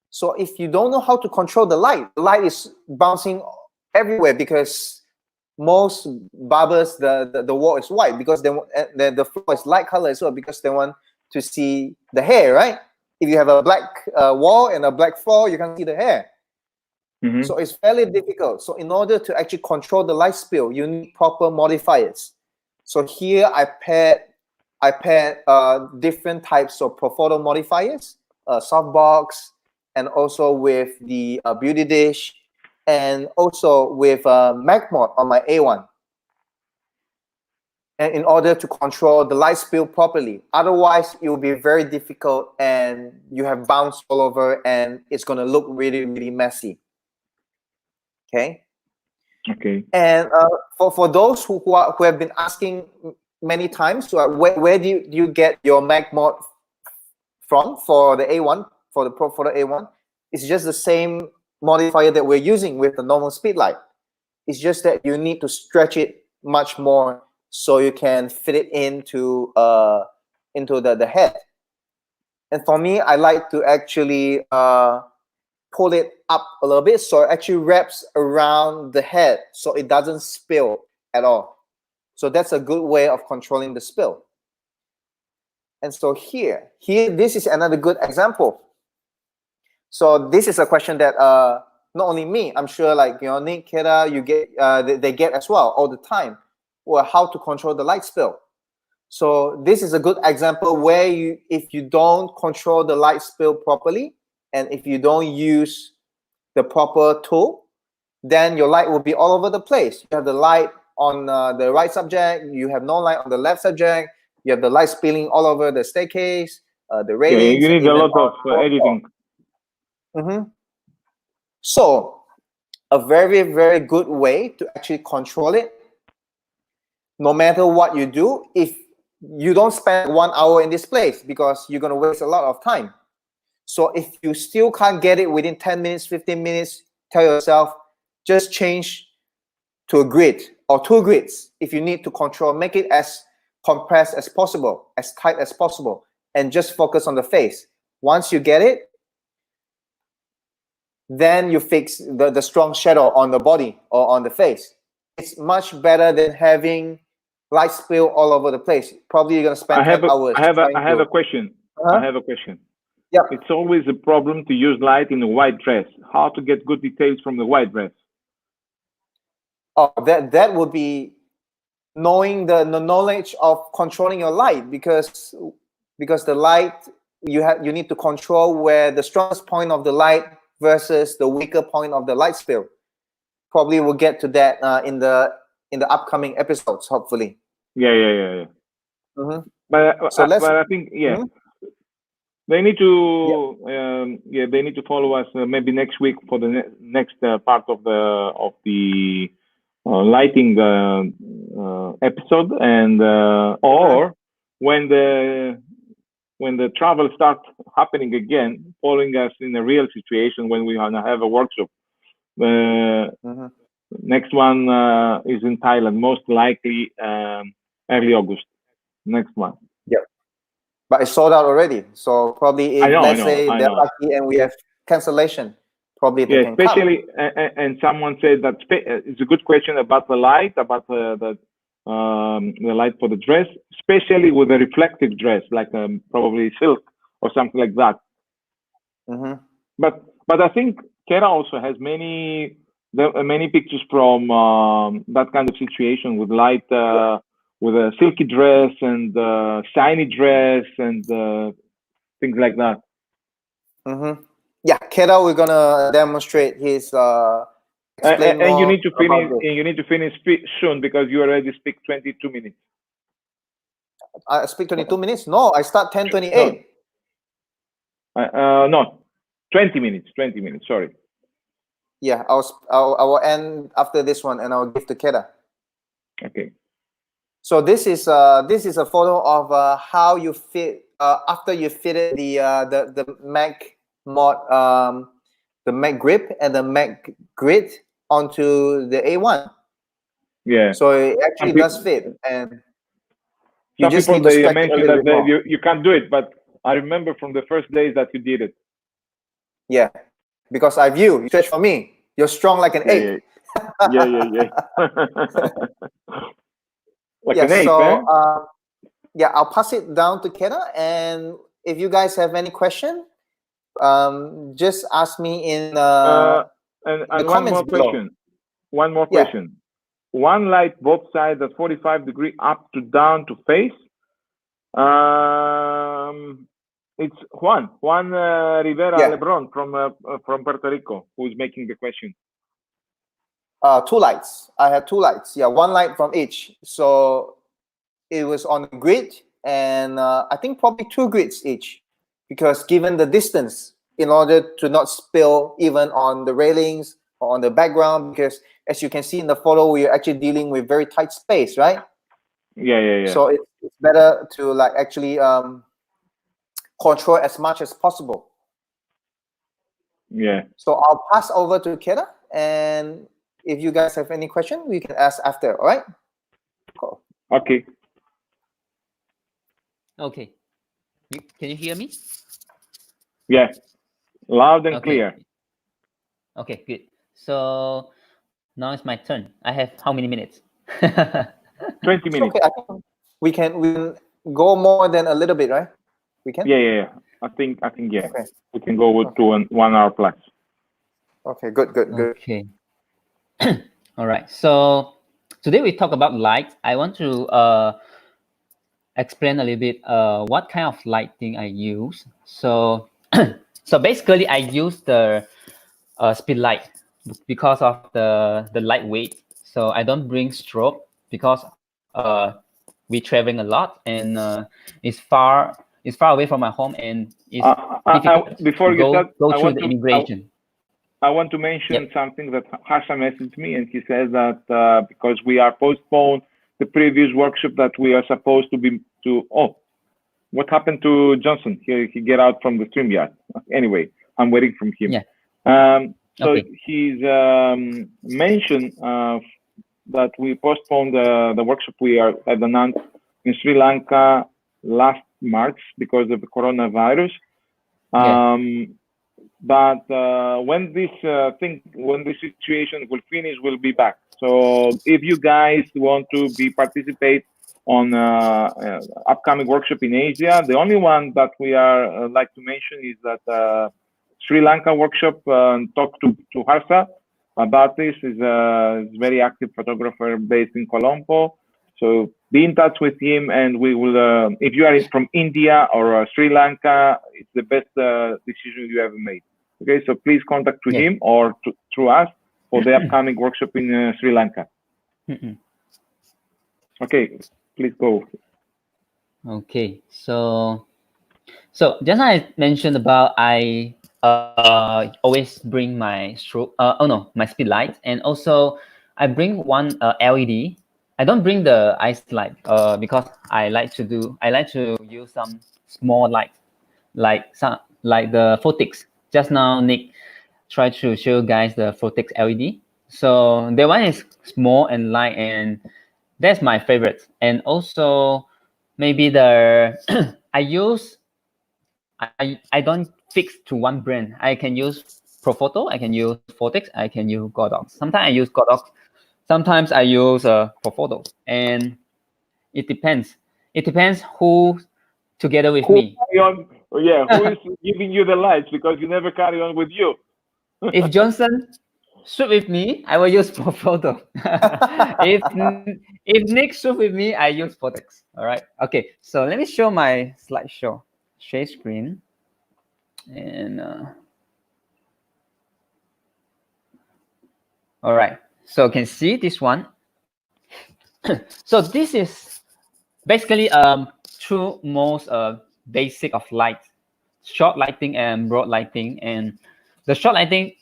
[SPEAKER 2] So if you don't know how to control the light is bouncing everywhere because most barbers, the wall is white because the floor is light color as well because they want to see the hair, right? If you have a black wall and a black floor, you can see the hair. So it's fairly difficult. So in order to actually control the light spill, you need proper modifiers. So here I paired different types of photo modifiers, softbox, and also with the beauty dish, and also with MagMod on my A1. And in order to control the light spill properly, otherwise it will be very difficult and you have bounce all over and it's going to look really, really messy. Okay. And for those who have been asking many times, where do you get your MagMod from for the A1, for the A1? It's just the same modifier that we're using with the normal Speedlight. It's just that you need to stretch it much more so you can fit it into the head. And for me, I like to actually pull it up a little bit so it actually wraps around the head so it doesn't spill at all. So that's a good way of controlling the spill. And so here, this is another good example. So this is a question that not only me, I'm sure like Nick, Keda, you get they get as well all the time. Well, how to control the light spill. So this is a good example where if you don't control the light spill properly, and if you don't use the proper tool, then your light will be all over the place. You have the light on the right subject, you have no light on the left subject, you have the light spilling all over the staircase, the railings.
[SPEAKER 1] Yeah, you need a lot of editing.
[SPEAKER 2] So a very, very good way to actually control it, no matter what you do, if you don't spend 1 hour in this place because you're going to waste a lot of time. So if you still can't get it within 10 minutes, 15 minutes, tell yourself, just change to a grid or 2 grids. If you need to control, make it as compressed as possible, as tight as possible, and just focus on the face. Once you get it, then you fix the strong shadow on the body or on the face. It's much better than having light spill all over the place. Probably you're going to spend 10 hours.
[SPEAKER 1] I have a question. I have a question.
[SPEAKER 2] Yeah.
[SPEAKER 1] It's always a problem to use light in a white dress. How to get good details from the white dress?
[SPEAKER 2] Oh, that would be knowing the knowledge of controlling your light, because the light you need to control where the strongest point of the light versus the weaker point of the light spill. Probably we'll get to that in the upcoming episodes, hopefully.
[SPEAKER 1] Yeah. But I think they need to they need to follow us maybe next week for the next part of the lighting episode, and or when the travel starts happening again, following us in a real situation when we wanna have a workshop. Next one is in Thailand, most likely early August. Next one.
[SPEAKER 2] Yeah, but it's sold out already. So probably if let's say they're lucky and we have cancellation, probably they can
[SPEAKER 1] especially come. And someone said that it's a good question about the light, about the light for the dress, especially with a reflective dress like probably silk or something like that. But I think Kera also has many pictures from that kind of situation with light, with a silky dress and shiny dress and things like that. Yeah,
[SPEAKER 2] Kera, we're gonna demonstrate his.
[SPEAKER 1] And you need to finish. You need to finish soon because you already speak 22 minutes.
[SPEAKER 2] I speak 22 minutes. No, I start 10:28.
[SPEAKER 1] No, 20 minutes. 20 minutes. Sorry.
[SPEAKER 2] Yeah, I will end after this one, and I'll give to Kera.
[SPEAKER 1] Okay.
[SPEAKER 2] So this is a photo of how you fit after you fitted the MagMod, the Mag Grip and the Mag Grid onto the A1.
[SPEAKER 1] Yeah.
[SPEAKER 2] So it actually does fit, and
[SPEAKER 1] you just need to stretch mentioned that you can't do it, but I remember from the first days that you did it.
[SPEAKER 2] Yeah, because I view you stretch for me. You're strong like an ape.
[SPEAKER 1] Yeah. Like
[SPEAKER 2] Yeah.
[SPEAKER 1] an ape,
[SPEAKER 2] So
[SPEAKER 1] eh?
[SPEAKER 2] yeah, I'll pass it down to Kena, and if you guys have any question, just ask me in the
[SPEAKER 1] And one
[SPEAKER 2] comments
[SPEAKER 1] more
[SPEAKER 2] below.
[SPEAKER 1] question. One more
[SPEAKER 2] Yeah.
[SPEAKER 1] question. One light both sides at 45 degree up to down to face. It's Juan Rivera
[SPEAKER 2] Yeah.
[SPEAKER 1] Lebron from Puerto Rico who's making the question.
[SPEAKER 2] 2 lights. I had 2 lights. Yeah, 1 light from each. So it was on a grid, and I think probably 2 grids each, because given the distance, in order to not spill even on the railings or on the background, because as you can see in the photo, we are actually dealing with very tight space, right?
[SPEAKER 1] Yeah.
[SPEAKER 2] So it's better to like actually control as much as possible.
[SPEAKER 1] Yeah.
[SPEAKER 2] So I'll pass over to Kera, and if you guys have any question, we can ask after. All right? Cool.
[SPEAKER 1] Okay.
[SPEAKER 3] Okay. Can you hear me?
[SPEAKER 1] Yeah. Loud and
[SPEAKER 3] Okay.
[SPEAKER 1] clear.
[SPEAKER 3] Okay, good. So now it's my turn. I have how many minutes?
[SPEAKER 1] 20 minutes.
[SPEAKER 2] Okay, I think we can go more than a little bit, right? We can.
[SPEAKER 1] Yeah. I think yeah.
[SPEAKER 2] Okay.
[SPEAKER 1] We can go with to 1 hour plus.
[SPEAKER 2] Okay. Good.
[SPEAKER 3] Okay. All right. So today we talk about light. I want to explain a little bit what kind of lighting I use. So so basically I use the Speedlight because of the lightweight. So I don't bring strobe because we traveling a lot, and it's far away from my home, and it's difficult
[SPEAKER 1] Before
[SPEAKER 3] to
[SPEAKER 1] you start,
[SPEAKER 3] go through the immigration.
[SPEAKER 1] I want to mention
[SPEAKER 3] Yep.
[SPEAKER 1] something that Hasha messaged me, and he says that because we are postponed the previous workshop that we are supposed to be what happened to Johnson? He get out from the StreamYard. Anyway, I'm waiting from him.
[SPEAKER 3] Yeah.
[SPEAKER 1] So
[SPEAKER 3] Okay.
[SPEAKER 1] he's mentioned that we postponed the workshop we had announced in Sri Lanka last March because of the coronavirus.
[SPEAKER 3] Yeah.
[SPEAKER 1] But when this situation will finish, we'll be back. So if you guys want to participate on upcoming workshop in Asia, the only one that we are like to mention is that Sri Lanka workshop. Talk to Harsa about this. Is a very active photographer based in Colombo. So be in touch with him, and we will. If you are from India or Sri Lanka, it's the best decision you ever made. Okay, so please contact to him or through us for the upcoming workshop in Sri Lanka. Okay, please go.
[SPEAKER 3] Okay, so just I mentioned about I always bring my strobe. My Speedlight, and also I bring one LED. I don't bring the ice light because I like to use some small light, like the Phottix. Just now Nick tried to show you guys the Phottix LED. So that one is small and light, and that's my favorite. And also maybe I don't fix to one brand. I can use Profoto, I can use Phottix, I can use Godox. Sometimes I use Godox, sometimes I use Profoto, and it depends. It depends who together with me.
[SPEAKER 1] Who is giving you the lights, because you never carry on with you.
[SPEAKER 3] If Johnson shoot with me, I will use Profoto. if Nick shoot with me, I use Phottix. All right. Okay. So let me show my slideshow. Share screen. And all right, so you can see this one. So this is basically two most basic of light: short lighting and broad lighting. And the short lighting,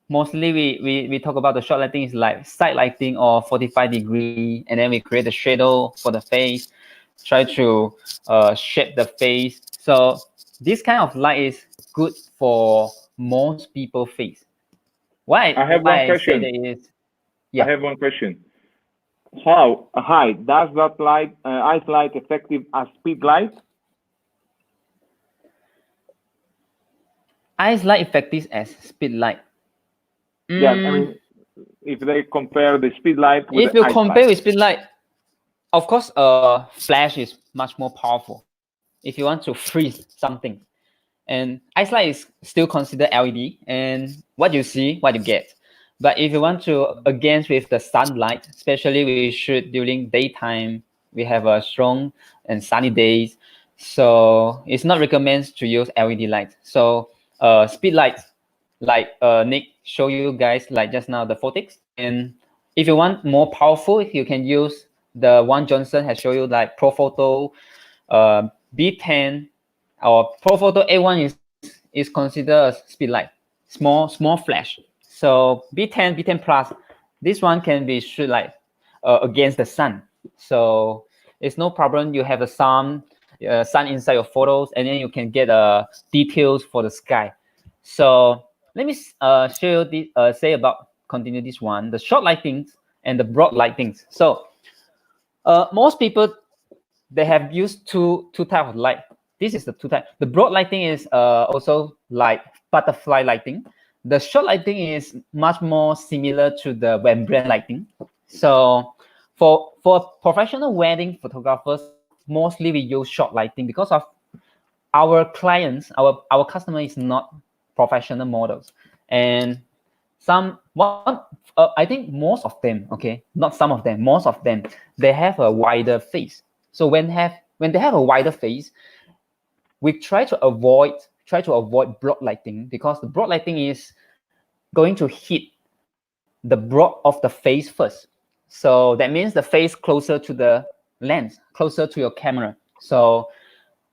[SPEAKER 3] mostly we talk about the short lighting is like side lighting or 45 degree, and then we create a shadow for the face, try to shape the face. So this kind of light is good for most people face. Why
[SPEAKER 1] I have one
[SPEAKER 3] I say
[SPEAKER 1] question.
[SPEAKER 3] that is,
[SPEAKER 1] I have one question. How high does that light ice light effective as speed light?
[SPEAKER 3] I like Phottix as Speedlight.
[SPEAKER 1] Yeah, I mean, if they compare the Speedlight with
[SPEAKER 3] if you
[SPEAKER 1] the
[SPEAKER 3] compare
[SPEAKER 1] Light.
[SPEAKER 3] with Speedlight, of course, Flash is much more powerful. If you want to freeze something, and Ice Light is still considered LED, and what you see, what you get. But if you want to against with the sunlight, especially we shoot during daytime, we have a strong and sunny days, so it's not recommended to use LED light. So speed light, like Nick show you guys like just now the Phottix, and if you want more powerful, you can use the one Johnson has shown you like Photo B10 or Photo A1 is considered a speed light, small flash. So B10 plus, this one can be shoot like against the sun. So it's no problem. You have the sun inside your photos, and then you can get details for the sky. So let me show you this, continue this one, the short lightings and the broad lightings. So most people, they have used two types of light. This is the two type. The broad lighting is also like butterfly lighting. The short lighting is much more similar to the Rembrandt lighting. So for professional wedding photographers, mostly we use short lighting because of our clients, our customer is not professional models, and I think most of them, okay, not some of them, most of them, they have a wider face. So when they have a wider face, we try to avoid broad lighting, because the broad lighting is going to hit the broad of the face first. So that means the face closer to the lens, closer to your camera. So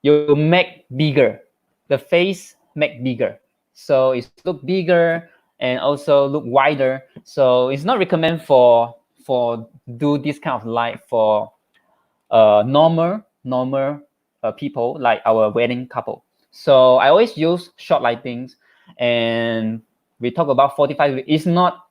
[SPEAKER 3] you make bigger, the face make bigger, so it look bigger and also look wider. So it's not recommended for do this kind of light for normal people like our wedding couple. So I always use short lightings, and we talk about 45. It's not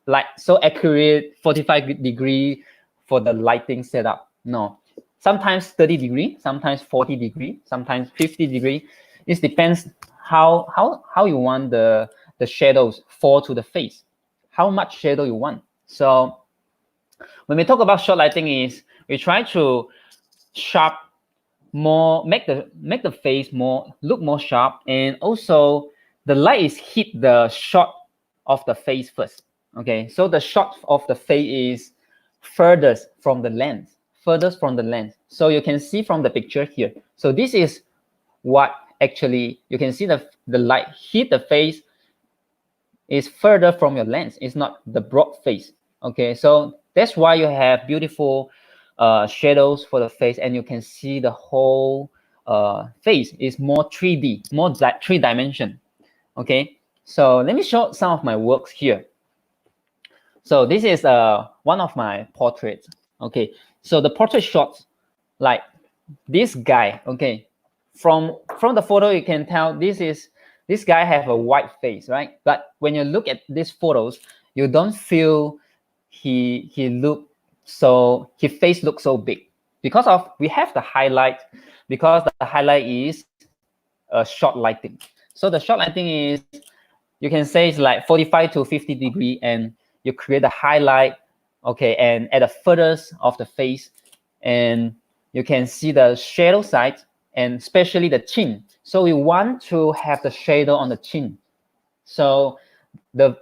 [SPEAKER 3] like so accurate 45 degree for the lighting setup. No, sometimes 30 degree, sometimes 40 degree, sometimes 50 degree. It depends how you want the shadows fall to the face, how much shadow you want. So when we talk about short lighting, is we try to sharp more, make the face look more sharp, and also the light is hit the shot of the face first. Okay, so the shot of the face is furthest from the lens, so you can see from the picture here. So this is what actually you can see, the light hit the face is further from your lens. It's not the broad face. Okay, so that's why you have beautiful shadows for the face, and you can see the whole face is more 3D, more like 3-dimension. Okay, so let me show some of my works here. So this is one of my portraits. Okay, so the portrait shots, like this guy. Okay, from the photo you can tell this guy have a white face, right? But when you look at these photos, you don't feel his face looks so big, because of we have the highlight, because the highlight is a short lighting. So the short lighting is, you can say it's like 45 to 50 degree, and you create a highlight, okay, and at the furthest of the face, and you can see the shadow side, and especially the chin. So we want to have the shadow on the chin, so the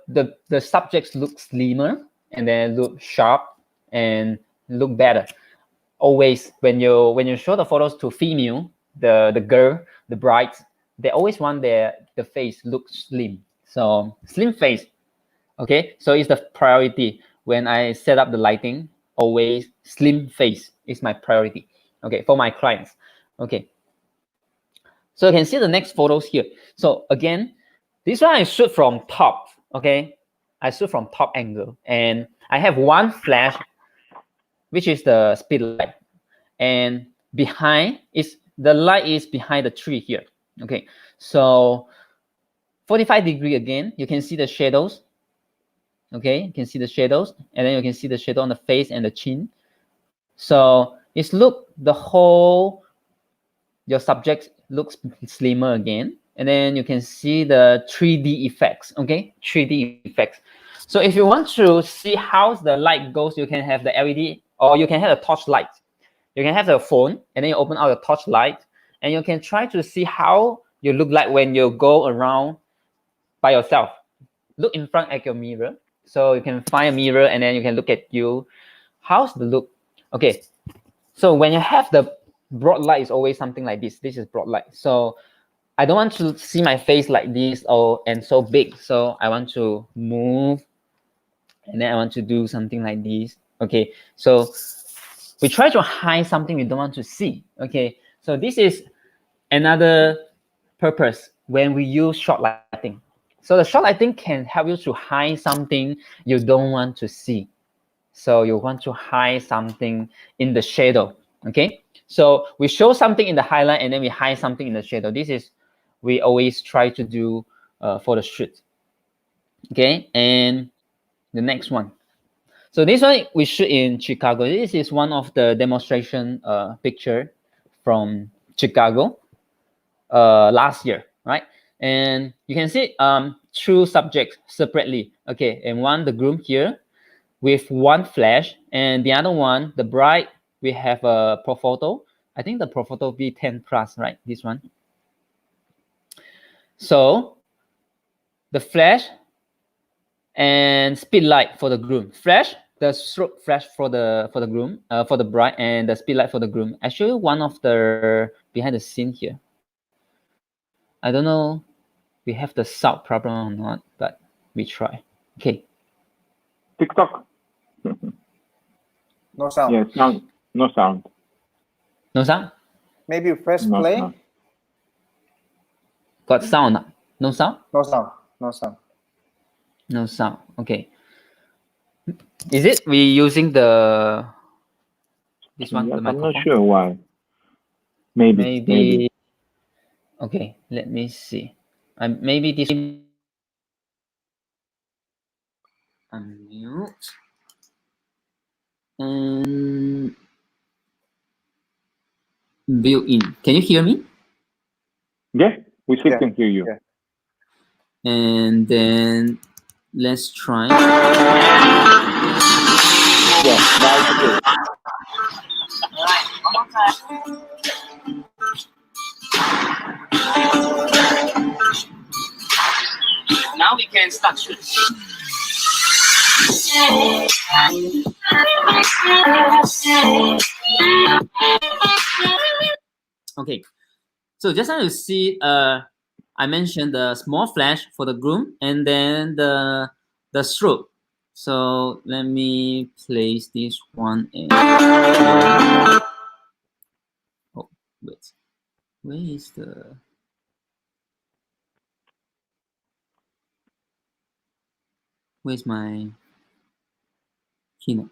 [SPEAKER 3] subjects look slimmer, and then look sharp and look better. Always when you show the photos to female, the girl, the bride, they always want the face look slim. So slim face. Okay, so it's the priority when I set up the lighting. Always slim face is my priority. Okay, for my clients. Okay, so you can see the next photos here. So again, this one I shoot from top. Okay, I shoot from top angle, and I have one flash, which is the speed light, and behind is the light is behind the tree here. Okay, so 45 degree again, you can see the shadows. Okay, you can see the shadows, and then you can see the shadow on the face and the chin. So it's look the whole, your subject looks slimmer again, and then you can see the 3D effects, okay? 3D effects. So if you want to see how the light goes, you can have the LED, or you can have a torch light. You can have the phone, and then you open out the torch light, and you can try to see how you look like when you go around by yourself. Look in front at your mirror. So you can find a mirror, and then you can look at you. How's the look? Okay. So when you have the broad light, is always something like this. This is broad light. So I don't want to see my face like this and so big. So I want to move, and then I want to do something like this. Okay. So we try to hide something we don't want to see. Okay. So this is another purpose when we use short lighting. So the short lighting can help you to hide something you don't want to see. So you want to hide something in the shadow, okay? So we show something in the highlight, and then we hide something in the shadow. This is we always try to do for the shoot, okay? And the next one. So this one we shoot in Chicago. This is one of the demonstration picture from Chicago last year, right? And you can see two subjects separately, okay? And one, the groom here, with one flash, and the other one, the bride, we have a Profoto. I think the Profoto V10 Plus, right? This one. So the flash and speedlight for the groom. Flash, the strobe flash for the groom, for the bride, and the speedlight for the groom. Actually, one of the behind the scene here. I don't know we have the sound problem or not, but we try. Okay.
[SPEAKER 1] TikTok.
[SPEAKER 2] No sound.
[SPEAKER 1] Yeah, sound. No sound.
[SPEAKER 3] No sound?
[SPEAKER 2] Maybe you press play.
[SPEAKER 1] Sound.
[SPEAKER 3] Got sound? No sound?
[SPEAKER 2] No sound. No sound.
[SPEAKER 3] No sound. Okay. Is it we using the this one?
[SPEAKER 1] Yes,
[SPEAKER 3] The
[SPEAKER 1] I'm
[SPEAKER 3] microphone?
[SPEAKER 1] not sure why. Maybe.
[SPEAKER 3] Okay, let me see. Maybe this unmute. And built in. Can you hear me?
[SPEAKER 1] Yeah, we still can hear you.
[SPEAKER 2] Yeah.
[SPEAKER 3] And then let's try.
[SPEAKER 1] Yeah, now it's good.
[SPEAKER 3] All right, one more time. Now we can start shooting. Okay, so just now you see, I mentioned the small flash for the groom, and then the strobe. So let me place this one in. Oh, wait, where is the? Where's my Keynote?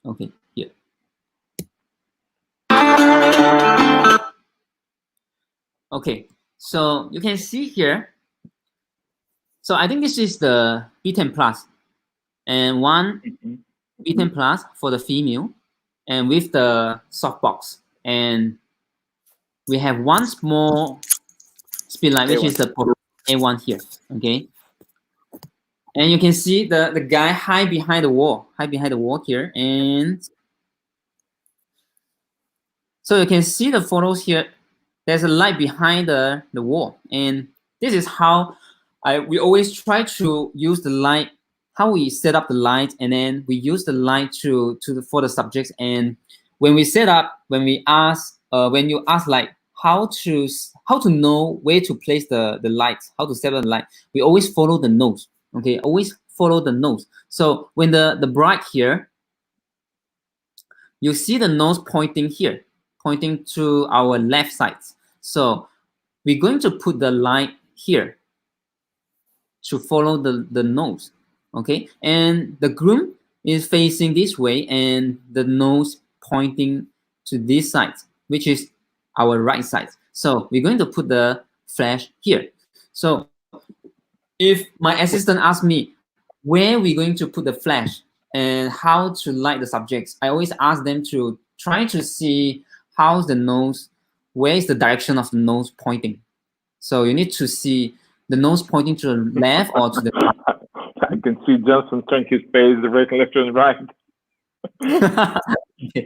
[SPEAKER 3] Okay, here. Okay, so you can see here. So I think this is the B10 Plus, and one B10 Plus for the female, and with the softbox, and we have one small speedlight, which is the A1 here. Okay, and you can see the guy hide behind the wall here, and so you can see the photos here. There's a light behind the wall, and this is how we always try to use the light. How we set up the light, and then we use the light for the subjects. And when we set up, when you ask like how to know where to place the light, how to set up the light, we always follow the nose. Okay, always follow the nose. So when the bride here, you see the nose pointing here, pointing to our left side. So we're going to put the light here to follow the nose, okay? And the groom is facing this way, and the nose pointing to this side, which is our right side. So we're going to put the flash here. So if my assistant asks me where we're going to put the flash and how to light the subjects, I always ask them to try to see how's the nose, where is the direction of the nose pointing. So you need to see the nose pointing to the left or to the right.
[SPEAKER 1] I can see Johnson turn his face the right, left, and right.
[SPEAKER 3] Okay.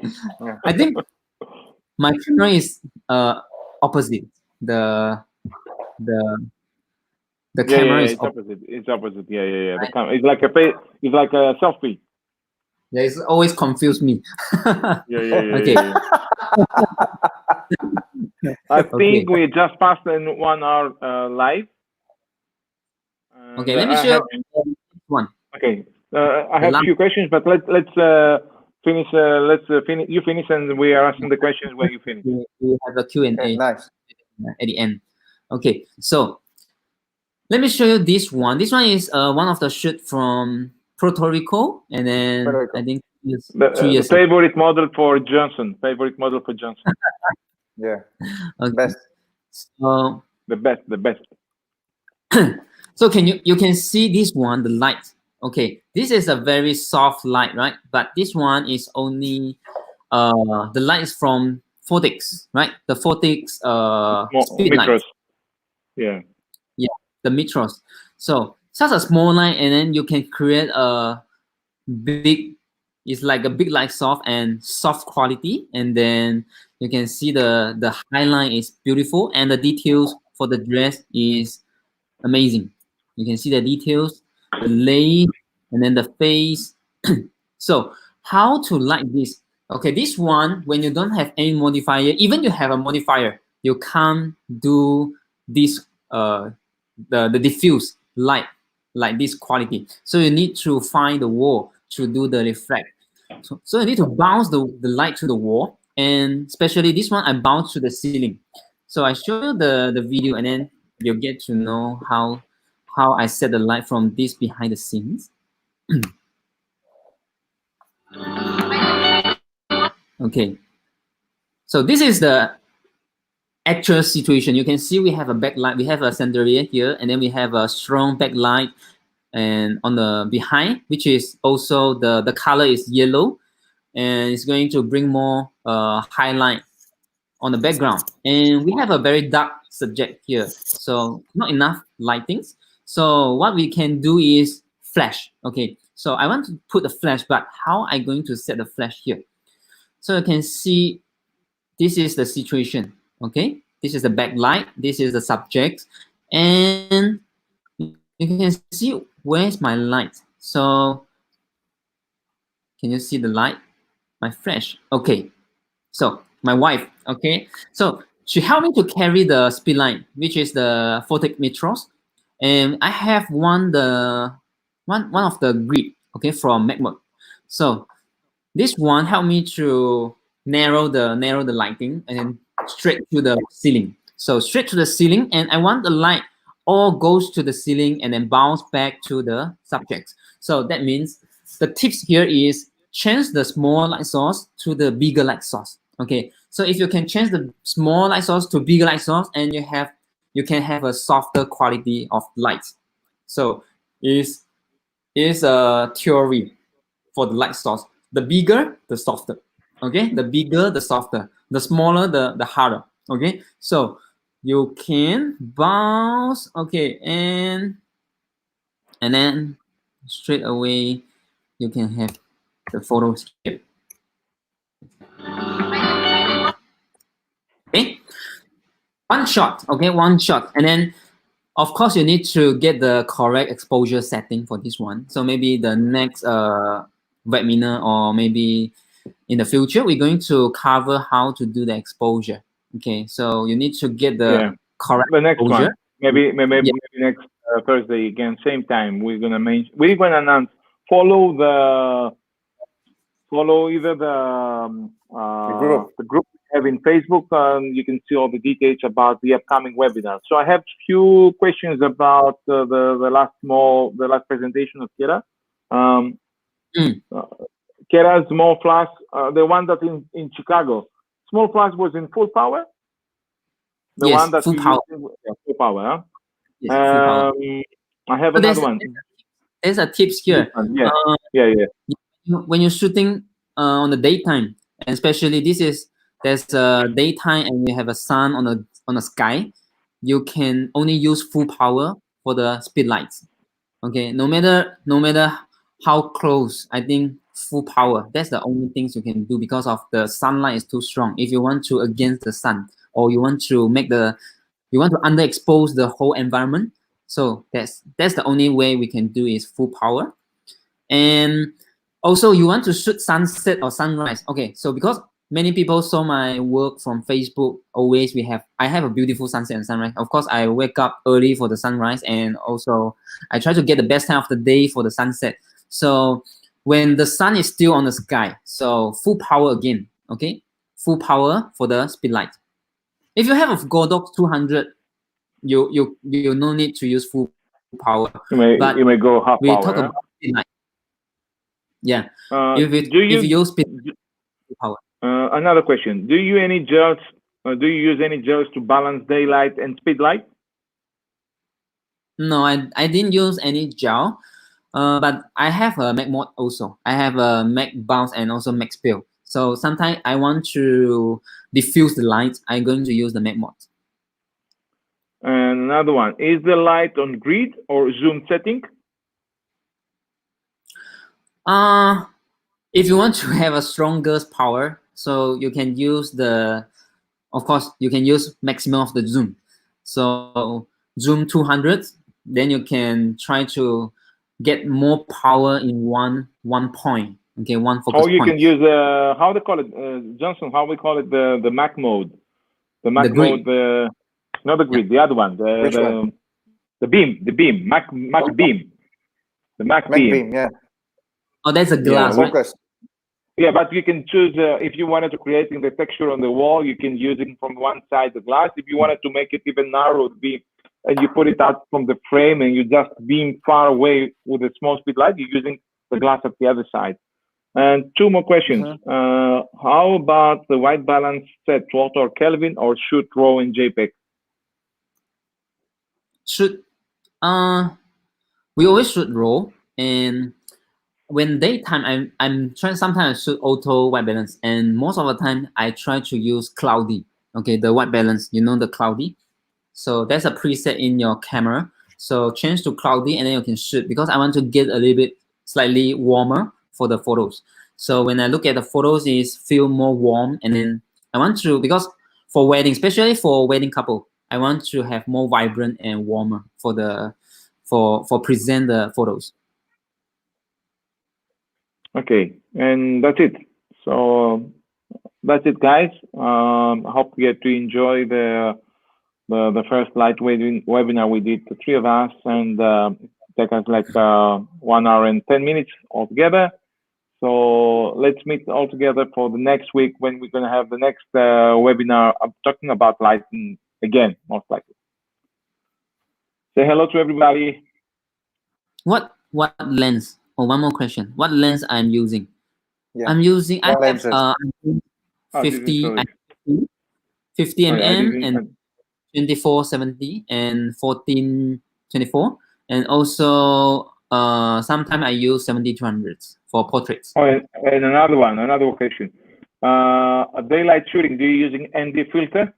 [SPEAKER 3] I think my camera is opposite. The camera is
[SPEAKER 1] it's opposite. It's opposite. Yeah. It's like it's like a selfie.
[SPEAKER 3] Yeah, it's always confused me. Okay.
[SPEAKER 1] I think we just passed in 1 hour live.
[SPEAKER 3] Okay, let me show you one.
[SPEAKER 1] Okay, I have a few questions, but let's finish. You finish, and we are asking the questions when you finish.
[SPEAKER 3] We have a Q&A
[SPEAKER 2] nice.
[SPEAKER 3] At the end. Okay, so let me show you this one. This one is one of the shoot from Puerto Rico, and then I think it's 2 years.
[SPEAKER 1] Favorite model for Johnson. Favorite model for Johnson.
[SPEAKER 2] Yeah.
[SPEAKER 3] Okay.
[SPEAKER 2] Best.
[SPEAKER 3] So
[SPEAKER 1] the best.
[SPEAKER 3] So you can see this one, the light. Okay, this is a very soft light, right? But this one is only the light is from Phottix, right? The Phottix Speedlight.
[SPEAKER 1] Yeah,
[SPEAKER 3] the Mitros. So such a small light, and then you can create a big. It's like a big light soft and soft quality, and then you can see the highlight is beautiful, and the details for the dress is amazing. You can see the details, the lace, and then the face. So how to light this? Okay, this one, when you don't have any modifier, even you have a modifier, you can't do this the diffuse light like this quality. So you need to find the wall to do the reflect. So you need to bounce the light to the wall, and especially this one I bounce to the ceiling. So I show you the video, and then you'll get to know how I set the light from this behind the scenes. Okay, so this is the actual situation. You can see we have a backlight, we have a chandelier here, and then we have a strong backlight, and on the behind, which is also the color is yellow, and it's going to bring more highlight on the background. And we have a very dark subject here, so not enough lightings. So what we can do is flash. Okay, so I want to put the flash, but how am I going to set the flash here? So you can see this is the situation. Okay, this is the backlight, this is the subject, and you can see where's my light. So can you see the light? My flash. Okay, so my wife. Okay, so she helped me to carry the Speedlight, which is the Phottix Mitros, and I have one of the grid. Okay, from MagMod. So this one helped me to narrow the lighting and then straight to the ceiling. So straight to the ceiling, and I want the light all goes to the ceiling and then bounce back to the subject. So that means the tips here is change the small light source to the bigger light source. Okay, so if you can change the small light source to bigger light source, and you can have a softer quality of light. So is a theory for the light source. The bigger, the softer. Okay, the bigger, the softer. The smaller, the harder. Okay, so you can bounce. Okay, and then straight away you can have the photo skip. Okay, one shot. Okay, one shot, and then of course you need to get the correct exposure setting for this one. So maybe the next webinar, or maybe in the future, we're going to cover how to do the exposure. Okay, so you need to get the correct
[SPEAKER 1] next
[SPEAKER 3] exposure.
[SPEAKER 1] One. Maybe next Thursday again, same time. We're gonna announce. Follow either the group we have in Facebook, and you can see all the details about the upcoming webinar. So I have few questions about the last presentation of Kera. Kera's small flash, the one that in Chicago, small flash was in full power. The one that
[SPEAKER 3] full power.
[SPEAKER 1] Full power. Huh?
[SPEAKER 3] Yes, full power.
[SPEAKER 1] I have another one.
[SPEAKER 3] There's a tips here. When you're shooting on the daytime, and especially there's a daytime, and you have a sun on the sky. you can only use full power for the speedlights. Okay, no matter how close, I think full power. That's the only things you can do because of the sunlight is too strong. If you want to against the sun, or you want to underexpose the whole environment, so that's the only way we can do is full power. And also you want to shoot sunset or sunrise. Okay, so because many people saw my work from Facebook, always I have a beautiful sunset and sunrise. Of course, I wake up early for the sunrise, and also I try to get the best time of the day for the sunset. So when the sun is still on the sky, so full power again, okay? Full power for the speedlight. If you have a Godox 200, you no need to use full power.
[SPEAKER 1] You may go half
[SPEAKER 3] we
[SPEAKER 1] power.
[SPEAKER 3] talk about speedlight. Yeah. If
[SPEAKER 1] you
[SPEAKER 3] use speed power.
[SPEAKER 1] Another question: Do you use any gels to balance daylight and speedlight?
[SPEAKER 3] No, I didn't use any gel, but I have a MagMod also. I have a Mag Bounce and also Mag Spill. So sometimes I want to diffuse the light. I'm going to use the MagMod.
[SPEAKER 1] And another one: Is the light on grid or zoom setting?
[SPEAKER 3] If you want to have a stronger power, so you can use of course, you can use maximum of the zoom. So zoom 200, then you can try to get more power in one point. Okay, one focus point.
[SPEAKER 1] Or you can use how they call it, Johnson? How we call it the MagMod? The MagMod, not the grid, the other one, the beam, Mag beam, the Mag beam.
[SPEAKER 2] Yeah.
[SPEAKER 3] Oh, that's a glass, right?
[SPEAKER 2] Focus.
[SPEAKER 1] Yeah, but you can choose if you wanted to creating the texture on the wall, you can use it from one side the glass. If you wanted to make it even narrow beam, and you put it out from the frame and you just beam far away with a small speed light, you're using the glass at the other side. And two more questions. How about the white balance set to auto or Kelvin or shoot RAW in JPEG?
[SPEAKER 3] Shoot. We always shoot RAW, and when daytime, I'm trying. Sometimes I shoot auto white balance, and most of the time I try to use cloudy. Okay, the white balance, the cloudy. So that's a preset in your camera. So change to cloudy, and then you can shoot, because I want to get a little bit slightly warmer for the photos. So when I look at the photos, it feel more warm, and then I want to, because for wedding, especially for wedding couple, I want to have more vibrant and warmer for the for present the photos.
[SPEAKER 1] Okay, and that's it. So that's it, guys. I hope you get to enjoy the first lightweight webinar we did, the three of us, and it took us like 1 hour and 10 minutes altogether. So let's meet all together for the next week when we're going to have the next webinar. I'm talking about lighting again, most likely. Say hello to everybody.
[SPEAKER 3] What lens? Oh, one more question. What lens I'm using?
[SPEAKER 2] Yeah.
[SPEAKER 3] I'm using. I have
[SPEAKER 1] 50
[SPEAKER 3] mm and 24-70 and 14-24, and also sometimes I use 70-200 for portraits.
[SPEAKER 1] Oh, and another question. A daylight shooting, do you using ND filter?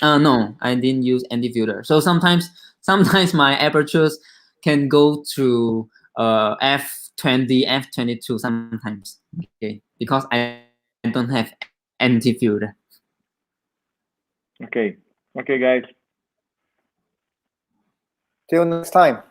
[SPEAKER 3] No, I didn't use ND filter. So sometimes my apertures can go to f20, f22 sometimes. Okay, because I don't have ND filter.
[SPEAKER 1] Okay, guys.
[SPEAKER 2] Till next time.